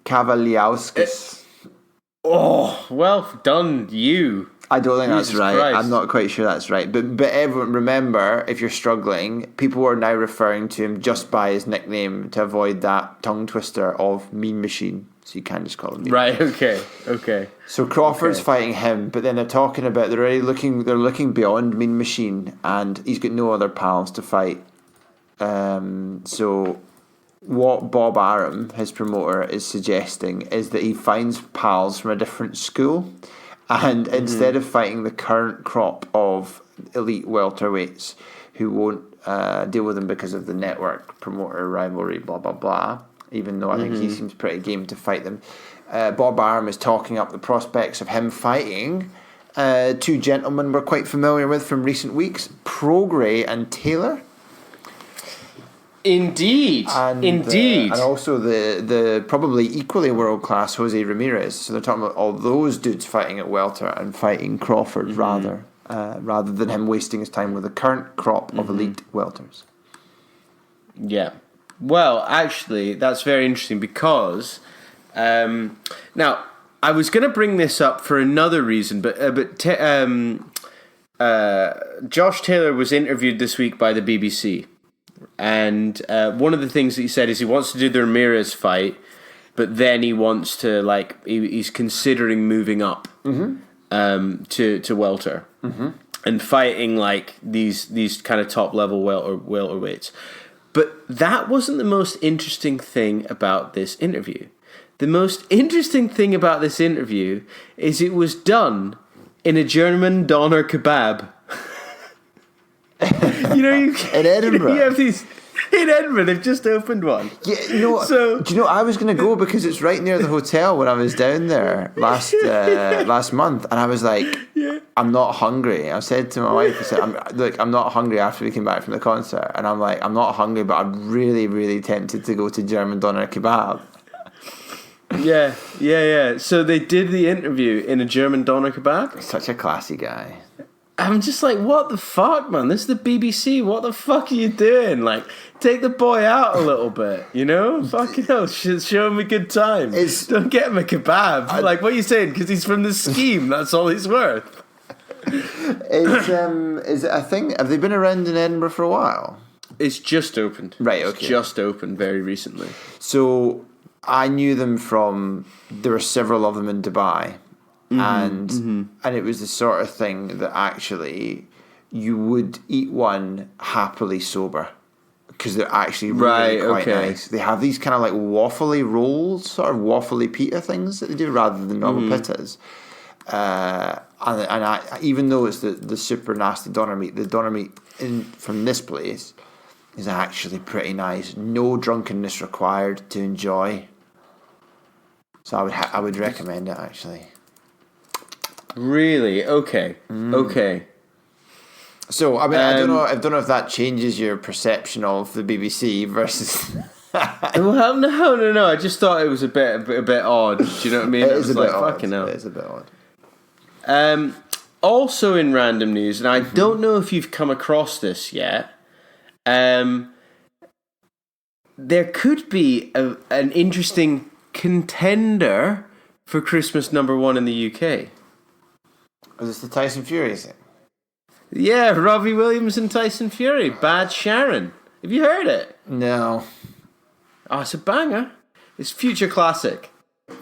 Kavaliauskas. Oh, well done, you. I don't think Jesus that's right. Christ. I'm not quite sure that's right. But everyone, remember, if you're struggling, people are now referring to him just by his nickname to avoid that tongue twister of Mean Machine. So you can just call him Mean Machine. Right, okay. So Crawford's fighting him, but then they're talking about they're looking beyond Mean Machine, and he's got no other pals to fight. So what Bob Arum, his promoter, is suggesting is that he finds pals from a different school, and instead of fighting the current crop of elite welterweights who won't deal with him because of the network promoter rivalry, blah blah blah, even though I think he seems pretty game to fight them, Bob Arum is talking up the prospects of him fighting two gentlemen we're quite familiar with from recent weeks, Prograis and Taylor. Indeed. And also the probably equally world class Jose Ramirez. So they're talking about all those dudes fighting at welter and fighting Crawford rather than him wasting his time with the current crop of elite welters. Yeah. Well, actually, that's very interesting because now I was going to bring this up for another reason, but Josh Taylor was interviewed this week by the BBC. And one of the things that he said is he wants to do the Ramirez fight, but then he wants to he's considering moving up to welter and fighting like these kind of top level welterweights. But that wasn't the most interesting thing about this interview. The most interesting thing about this interview is it was done in a German doner kebab. In Edinburgh. You have these in Edinburgh. They've just opened one. Yeah, do you know? I was going to go because it's right near the hotel when I was down there last month, and I was like, I'm not hungry. I said to my wife, I said, I'm not hungry after we came back from the concert, and I'm like, I'm not hungry, but I'm really, really tempted to go to German doner kebab. Yeah. So they did the interview in a German doner kebab. Such a classy guy. I'm just like, what the fuck, man? This is the BBC. What the fuck are you doing? Like, take the boy out a little bit, you know? Fucking hell, show him a good time. Don't get him a kebab. Like, what are you saying? Because he's from the scheme, that's all he's worth. Is it a thing? Have they been around in Edinburgh for a while? It's just opened. Right, okay. It's just opened very recently. So, I knew them from, there were several of them in Dubai. And it was the sort of thing that actually you would eat one happily sober because they're actually really quite nice. They have these kind of like waffly rolls, sort of waffly pita things that they do rather than normal pitas. And even though it's the super nasty doner meat, the doner meat from this place is actually pretty nice. No drunkenness required to enjoy. So I would recommend it actually. Really? Okay. Okay. So I mean, I don't know if that changes your perception of the BBC versus. Well, no. I just thought it was a bit odd. Do you know what I mean? It is a bit odd. Fucking hell. It is a bit odd. Also in random news, and I don't know if you've come across this yet. There could be an interesting contender for Christmas #1 in the UK. Was this the Tyson Fury thing? Yeah, Robbie Williams and Tyson Fury. Bad Sharon. Have you heard it? No. Oh, it's a banger. It's future classic.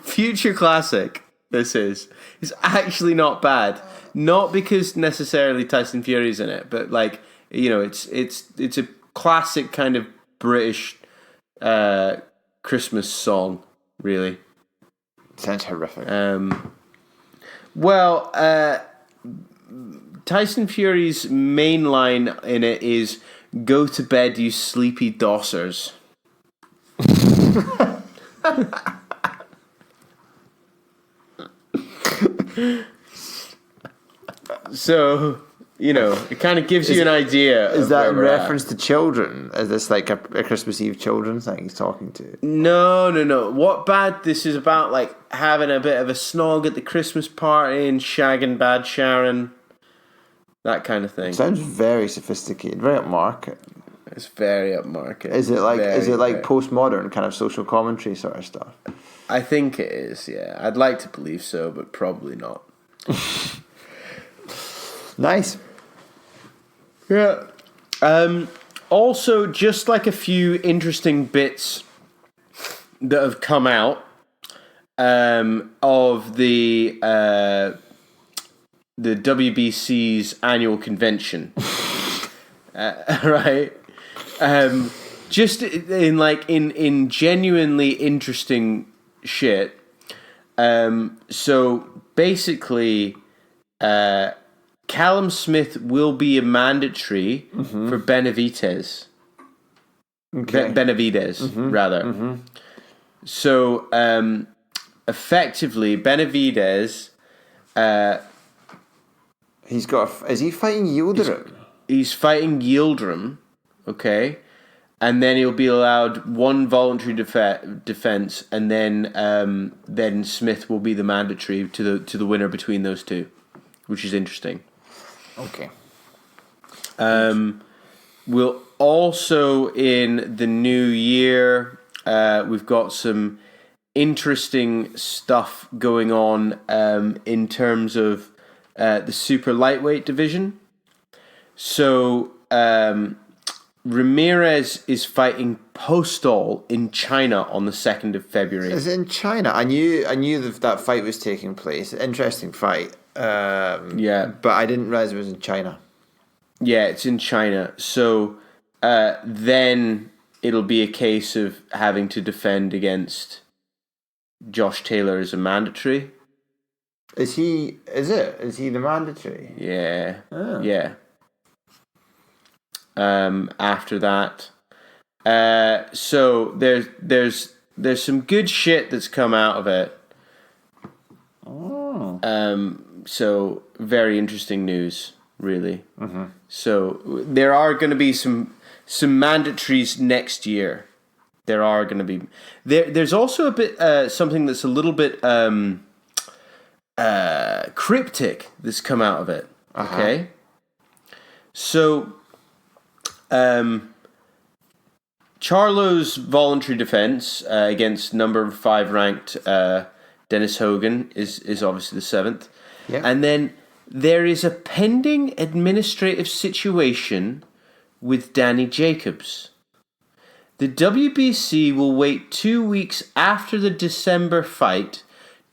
Future classic. This is. It's actually not bad. Not because necessarily Tyson Fury's in it, but like, you know, it's a classic kind of British Christmas song, really. Sounds horrific. Tyson Fury's main line in it is "Go to bed, you sleepy dossers." So, it kind of gives you an idea. Is that in reference to children? Is this like a Christmas Eve children thing he's talking to? No. What bad? This is about like having a bit of a snog at the Christmas party and shagging Bad Sharon. That kind of thing. Sounds very sophisticated, very upmarket. It's very upmarket. Is it like postmodern kind of social commentary sort of stuff? I think it is, yeah. I'd like to believe so, but probably not. Nice. Yeah. Also, just like a few interesting bits that have come out of the WBC's annual convention, right? Just in genuinely interesting shit. So basically, Callum Smith will be a mandatory for Benavidez. Okay. Benavidez, rather. Mm-hmm. So, effectively, Benavidez... is he fighting Yildirim? He's fighting Yildirim, okay? And then he'll be allowed one voluntary defense, and then Smith will be the mandatory to the winner between those two, which is interesting. Okay. We'll also, in the new year, we've got some interesting stuff going on in terms of the super lightweight division. So Ramirez is fighting Postol in China on the 2nd of February. Is it in China? I knew that fight was taking place. Interesting fight. Yeah. But I didn't realize it was in China. Yeah, it's in China. So then it'll be a case of having to defend against Josh Taylor as a mandatory. Is he the mandatory? Yeah. Oh. Yeah. After that. So there's some good shit that's come out of it. Oh. So very interesting news, really. Mm-hmm. So there are going to be some mandatories next year. There are going to be there's also a bit something that's a little bit cryptic that's come out of it. Uh-huh. Okay. So Charlo's voluntary defense against number 5 ranked Dennis Hogan is obviously the 7th. Yeah. And then there is a pending administrative situation with Danny Jacobs. The WBC will wait 2 weeks after the December fight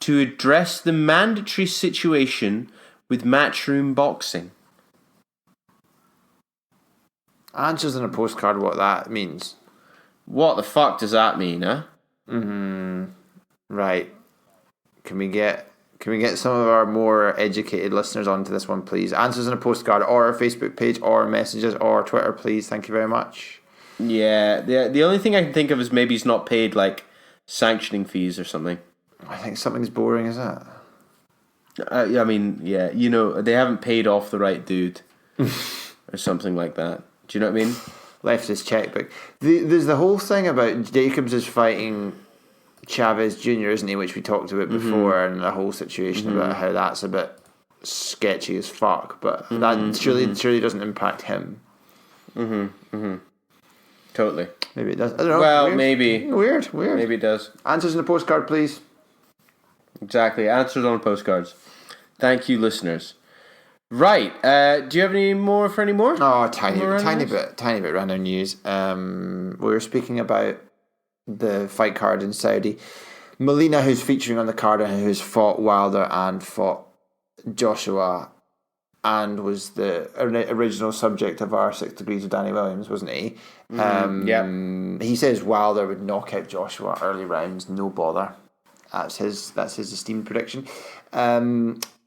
to address the mandatory situation with Matchroom Boxing. Answers in a postcard what that means. What the fuck does that mean, huh? Right. Can we get some of our more educated listeners onto this one, please? Answers in a postcard, or our Facebook page, or messages, or Twitter, please. Thank you very much. Yeah, the only thing I can think of is maybe he's not paid like sanctioning fees or something. I think something as boring as that. I mean, yeah, they haven't paid off the right dude or something like that. Do you know what I mean? Left his checkbook. There's the whole thing about Jacobs is fighting Chavez Jr., isn't he? Which we talked about before, and the whole situation about how that's a bit sketchy as fuck. But that surely doesn't impact him. Totally. Maybe it does. I don't know. Well, weird. maybe. Weird. Maybe it does. Answers in a postcard, please. Exactly. Answers on postcards. Thank you, listeners. Right. Do you have any more for any more? Oh, tiny bit random news. We were speaking about the fight card in Saudi. Molina, who's featuring on the card and who's fought Wilder and fought Joshua and was the original subject of our 6 Degrees of Danny Williams, wasn't he? He says Wilder would knock out Joshua early rounds, no bother. That's his esteemed prediction.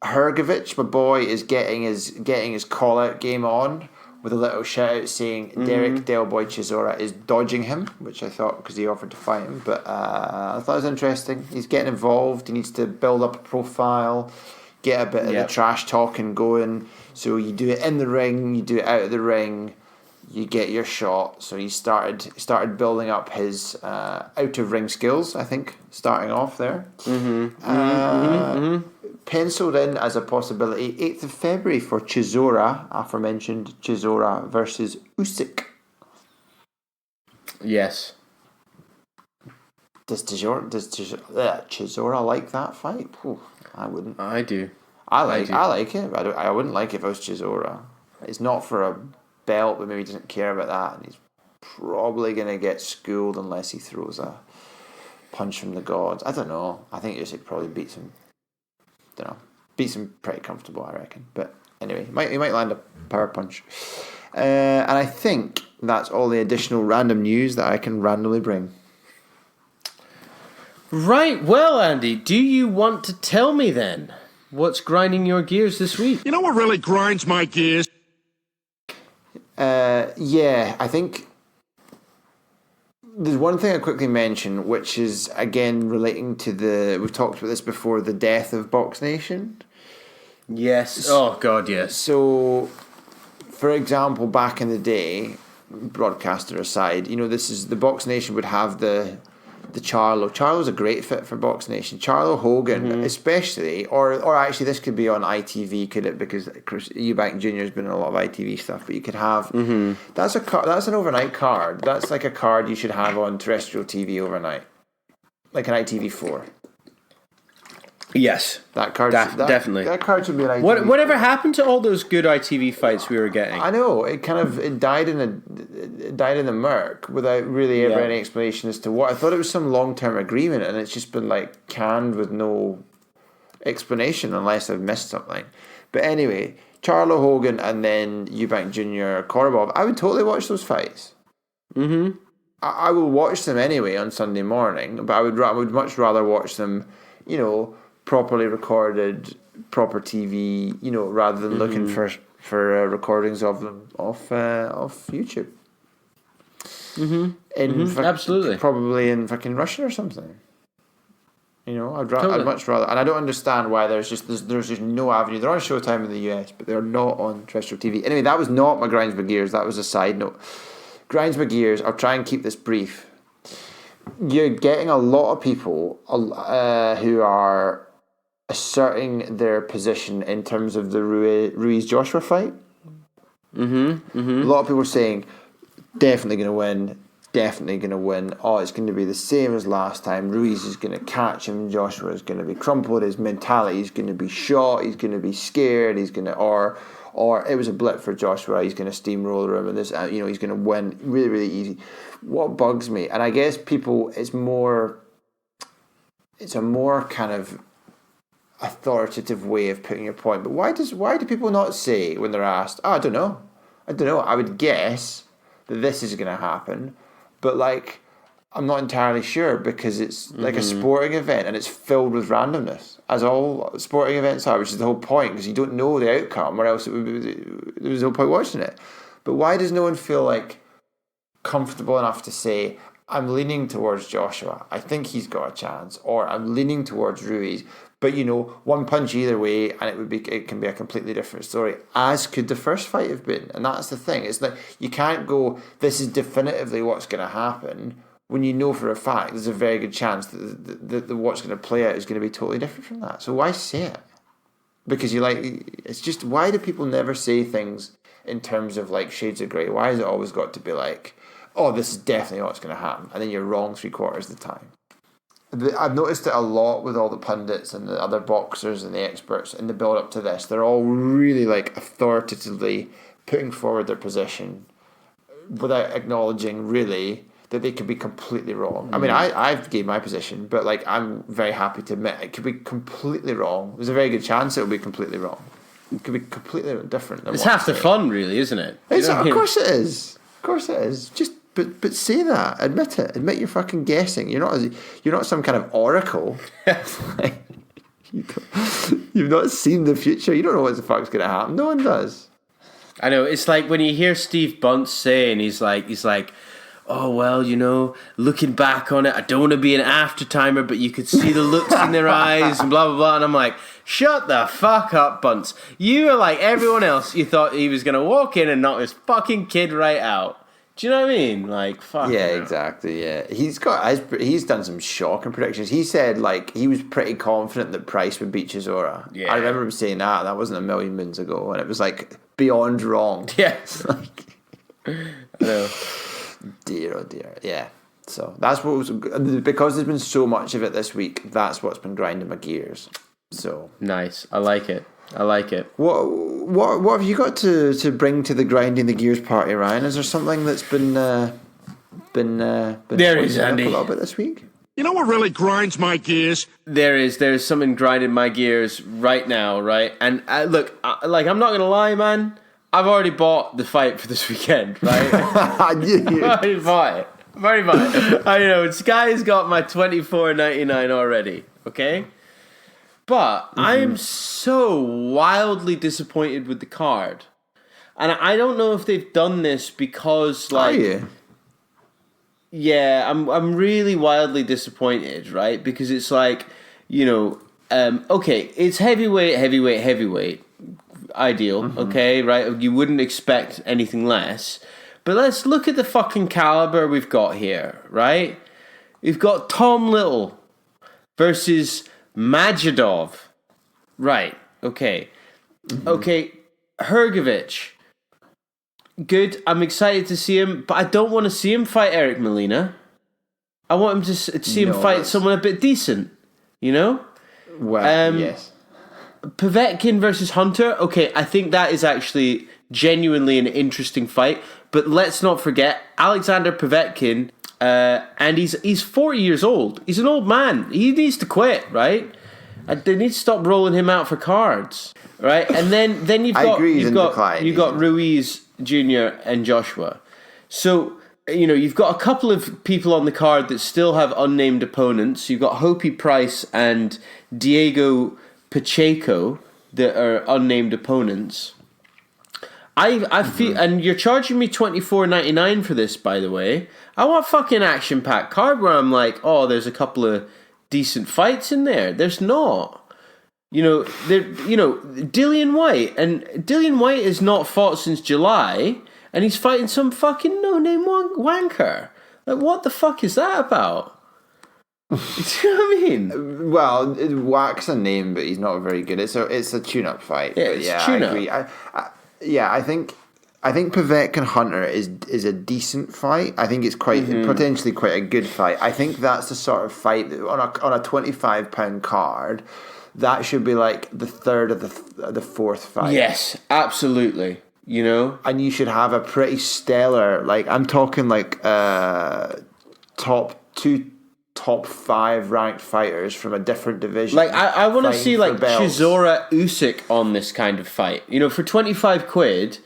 Hrgovic, my boy, is getting his call out game on with a little shout out saying Derek Del Boy Chisora is dodging him, which I thought because he offered to fight him. But I thought it was interesting. He's getting involved. He needs to build up a profile, get a bit of the trash talking going. So you do it in the ring, you do it out of the ring, you get your shot. So he started building up his out of ring skills, I think, starting off there. Penciled in as a possibility 8th of February for Chisora, aforementioned Chisora versus Usyk. Yes. Does Chisora like that fight? Ooh, I wouldn't. I do. I like it. I wouldn't like it if I was Chisora. It's not for a belt, but maybe he doesn't care about that, and he's probably going to get schooled unless he throws a punch from the gods. I don't know. I think Usyk probably beats him. Don't know. Beats him pretty comfortable, I reckon. But anyway, he might land a power punch. And I think that's all the additional random news that I can randomly bring. Right. Well, Andy, do you want to tell me then what's grinding your gears this week? You know what really grinds my gears? Yeah, I think there's one thing I quickly mention, which is, again, relating to we've talked about this before, the death of Box Nation. Yes. Oh, God, yes. So, for example, back in the day, broadcaster aside, the Box Nation would have the Charlo. Charlo's a great fit for Box Nation. Charlo Hogan, especially, or actually this could be on ITV, could it? Because Eubank Jr. has been in a lot of ITV stuff, but you could have that's an overnight card. That's like a card you should have on terrestrial TV overnight, like an ITV4. Yes, that card definitely. That card should be an ITV. Whatever happened to all those good ITV fights we were getting? I know it died in the murk without really ever any explanation as to what. I thought it was some long-term agreement, and it's just been like canned with no explanation unless I've missed something. But anyway, Charlo Hogan and then Eubank Jr. Korobov. I would totally watch those fights. I will watch them anyway on Sunday morning, but I would much rather watch them, properly recorded, proper TV, rather than looking for recordings of them off YouTube. Absolutely. Probably in fucking Russia or something. I'd much rather, and I don't understand why there's just no avenue. They're on Showtime in the US, but they're not on terrestrial TV. Anyway, that was not my Grinds My Gears. That was a side note. Grinds My Gears. I'll try and keep this brief. You're getting a lot of people who are asserting their position in terms of the Ruiz Joshua fight. A lot of people are saying definitely going to win. Oh, it's going to be the same as last time. Ruiz is going to catch him. Joshua is going to be crumpled. His mentality is going to be shot. He's going to be scared. He's going to or it was a blip for Joshua. He's going to steamroller him, and this he's going to win really, really easy. What bugs me, and I guess people, it's a more kind of authoritative way of putting your point. But why do people not say when they're asked, I don't know. I would guess that this is going to happen, but I'm not entirely sure, because it's like a sporting event and it's filled with randomness, as all sporting events are, which is the whole point, because you don't know the outcome, or else there was no point watching it. But why does no one feel comfortable enough to say, I'm leaning towards Joshua, I think he's got a chance, or I'm leaning towards Ruiz, but one punch either way and it can be a completely different story, as could the first fight have been. And that's the thing, it's you can't go, this is definitively what's going to happen, when you know for a fact there's a very good chance that what's going to play out is going to be totally different from that. So why say it? Because it's just, why do people never say things in terms of shades of grey? Why has it always got to be oh, this is definitely what's going to happen, and then you're wrong 3/4 of the time? I've noticed it a lot with all the pundits and the other boxers and the experts in the build up to this. They're all really authoritatively putting forward their position without acknowledging really that they could be completely wrong. I mean, I've gave my position, but I'm very happy to admit it could be completely wrong. There's a very good chance it will be completely wrong. It could be completnot different. It's half the fun, really, isn't it? Of course it is. Of course it is. Just but say that. Admit it. Admit you're fucking guessing. You're not some kind of oracle. You've not seen the future. You don't know what the fuck's going to happen. No one does. I know. It's like when you hear Steve Bunce saying, he's like, oh, well, looking back on it, I don't want to be an after-timer, but you could see the looks in their eyes and blah, blah, blah. And I'm like, shut the fuck up, Bunce. You are like everyone else. You thought he was going to walk in and knock this fucking kid right out. Do you know what I mean? Like, fuck. Yeah, exactly, yeah. He's done some shocking predictions. He said, he was pretty confident that Price would beat Chisora. Yeah. I remember him saying that. That wasn't a million moons ago. And it was, beyond wrong. Yeah. I know. Dear, oh dear. Yeah. So that's what was, because there's been so much of it this week, that's what's been grinding my gears. So nice. I like it. What have you got to bring to the grinding the gears party, Ryan? Is there something that's been there is, Andy, a little bit this week? You know what really grinds my gears? There's something grinding my gears right now, right? And look, I'm not gonna lie, man. I've already bought the fight for this weekend, right? I've already bought it. I know. Sky's got my $24.99 already. Okay. But I am so wildly disappointed with the card. And I don't know if they've done this because, Are you? Yeah, I'm really wildly disappointed, right? Because it's okay, it's heavyweight. Ideal, okay, right? You wouldn't expect anything less. But let's look at the fucking caliber we've got here, right? We've got Tom Little versus Majidov. Right, okay. Okay, Hrgovic. Good, I'm excited to see him, but I don't want to see him fight Eric Molina. I want him to see him fight someone a bit decent, Well, yes. Povetkin versus Hunter. Okay, I think that is actually genuinely an interesting fight, but let's not forget Alexander Povetkin, and he's 40 years old. He's an old man. He needs to quit, right? And they need to stop rolling him out for cards, right? And then you've got Ruiz Jr. and Joshua. So you've got a couple of people on the card that still have unnamed opponents. You've got Hopi Price and Diego Pacheco that are unnamed opponents. I feel, and you're charging me $24.99 for this, by the way. I want fucking action-packed card where I'm like, oh, there's a couple of decent fights in there. There's not. Dillian White has not fought since July, and he's fighting some fucking no-name wanker. Like, what the fuck is that about? Do you know what I mean? Well, Wack's a name, but he's not very good. It's a tune-up fight. Yeah, it's tune-up. I agree. I think Povetkin Hunter is a decent fight. I think it's potentially quite a good fight. I think that's the sort of fight that on a £25 card, that should be like the third of the fourth fight. Yes, absolutely. And you should have a pretty stellar, I'm talking top 5 ranked fighters from a different division. I want to see Chisora Usyk on this kind of fight. For 25 quid,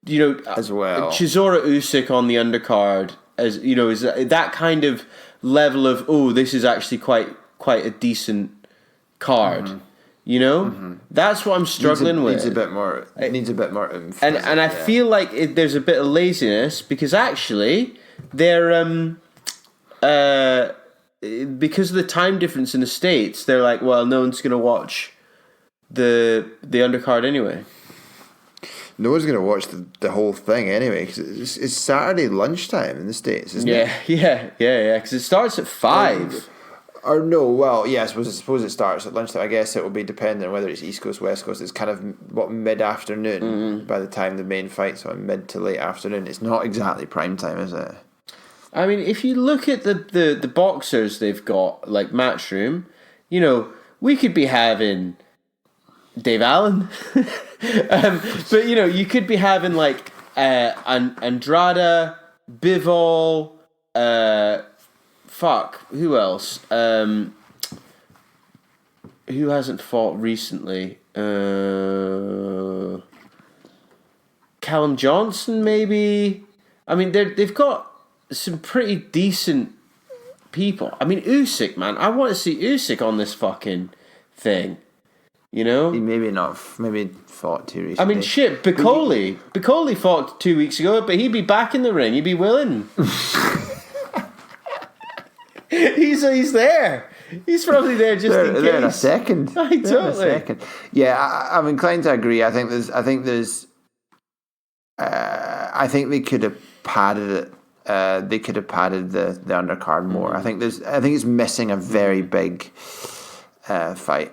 as well. Chisora Usyk on the undercard as is that kind of level of this is actually quite a decent card. That's what I'm struggling with. Needs a bit more oomph. And I feel like there's a bit of laziness because actually they're because of the time difference in the States, they're like, well, no one's going to watch the undercard anyway. No one's going to watch the whole thing anyway, because it's Saturday lunchtime in the States, isn't it? Yeah, because it starts at 5. Or no, well, yeah, I suppose it starts at lunchtime. I guess it will be dependent on whether it's East Coast, West Coast. It's kind of, mid-afternoon by the time the main fight's on, mid to late afternoon. It's not exactly prime time, is it? I mean, if you look at the boxers they've got, like Matchroom, we could be having Dave Allen. But, you could be having, Andrada, Bivol, who else? Who hasn't fought recently? Callum Johnson, maybe? I mean, they've got some pretty decent people. I mean, Usyk, man. I want to see Usyk on this fucking thing. You know? He maybe fought too recently. I mean, shit, Bicoli fought 2 weeks ago, but he'd be back in the ring. He'd be willing. He's there. He's probably there just in case. There in a second. Totally. Yeah, I'm inclined to agree. I think they could have padded it. They could have padded the undercard more. I think it's missing a very big fight.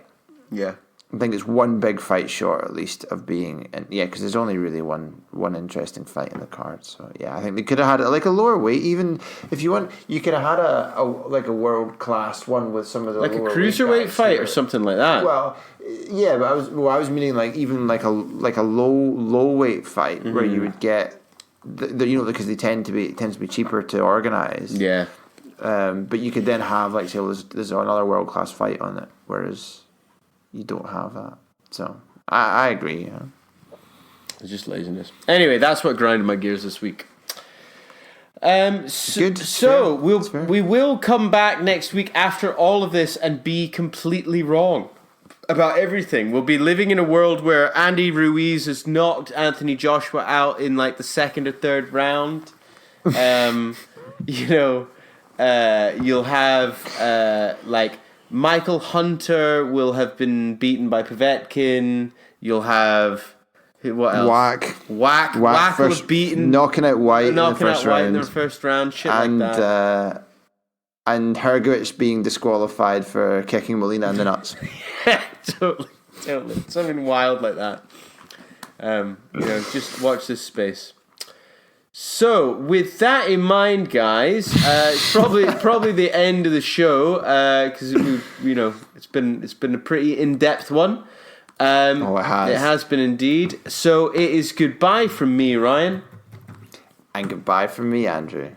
Yeah. I think it's one big fight short, at least, of being... because there's only really one interesting fight in the card. So, yeah, I think they could have had like a lower weight. Even if you want, you could have had a world-class one with some of the like lower a cruiserweight fight or something like that. Well, yeah, but I was meaning like even like a low weight fight where you would get... because they tend to be cheaper to organize. Yeah. But you could then have, like, say, there's another world-class fight on it, whereas... you don't have that. So, I agree. Yeah. It's just laziness. Anyway, that's what grinded my gears this week. Good. So we will come back next week after all of this and be completely wrong about everything. We'll be living in a world where Andy Ruiz has knocked Anthony Joshua out in like the second or third round. You'll have like Michael Hunter will have been beaten by Povetkin. You'll have what else? Whack will have beaten, knocking out White in the first round. Shit like that. And Hrgovic being disqualified for kicking Molina in the nuts. Yeah, totally. Something wild like that. Just watch this space. So, with that in mind, guys, it's probably the end of the show because it's been a pretty in-depth one. It has. It has been indeed. So it is goodbye from me, Ryan, and goodbye from me, Andrew.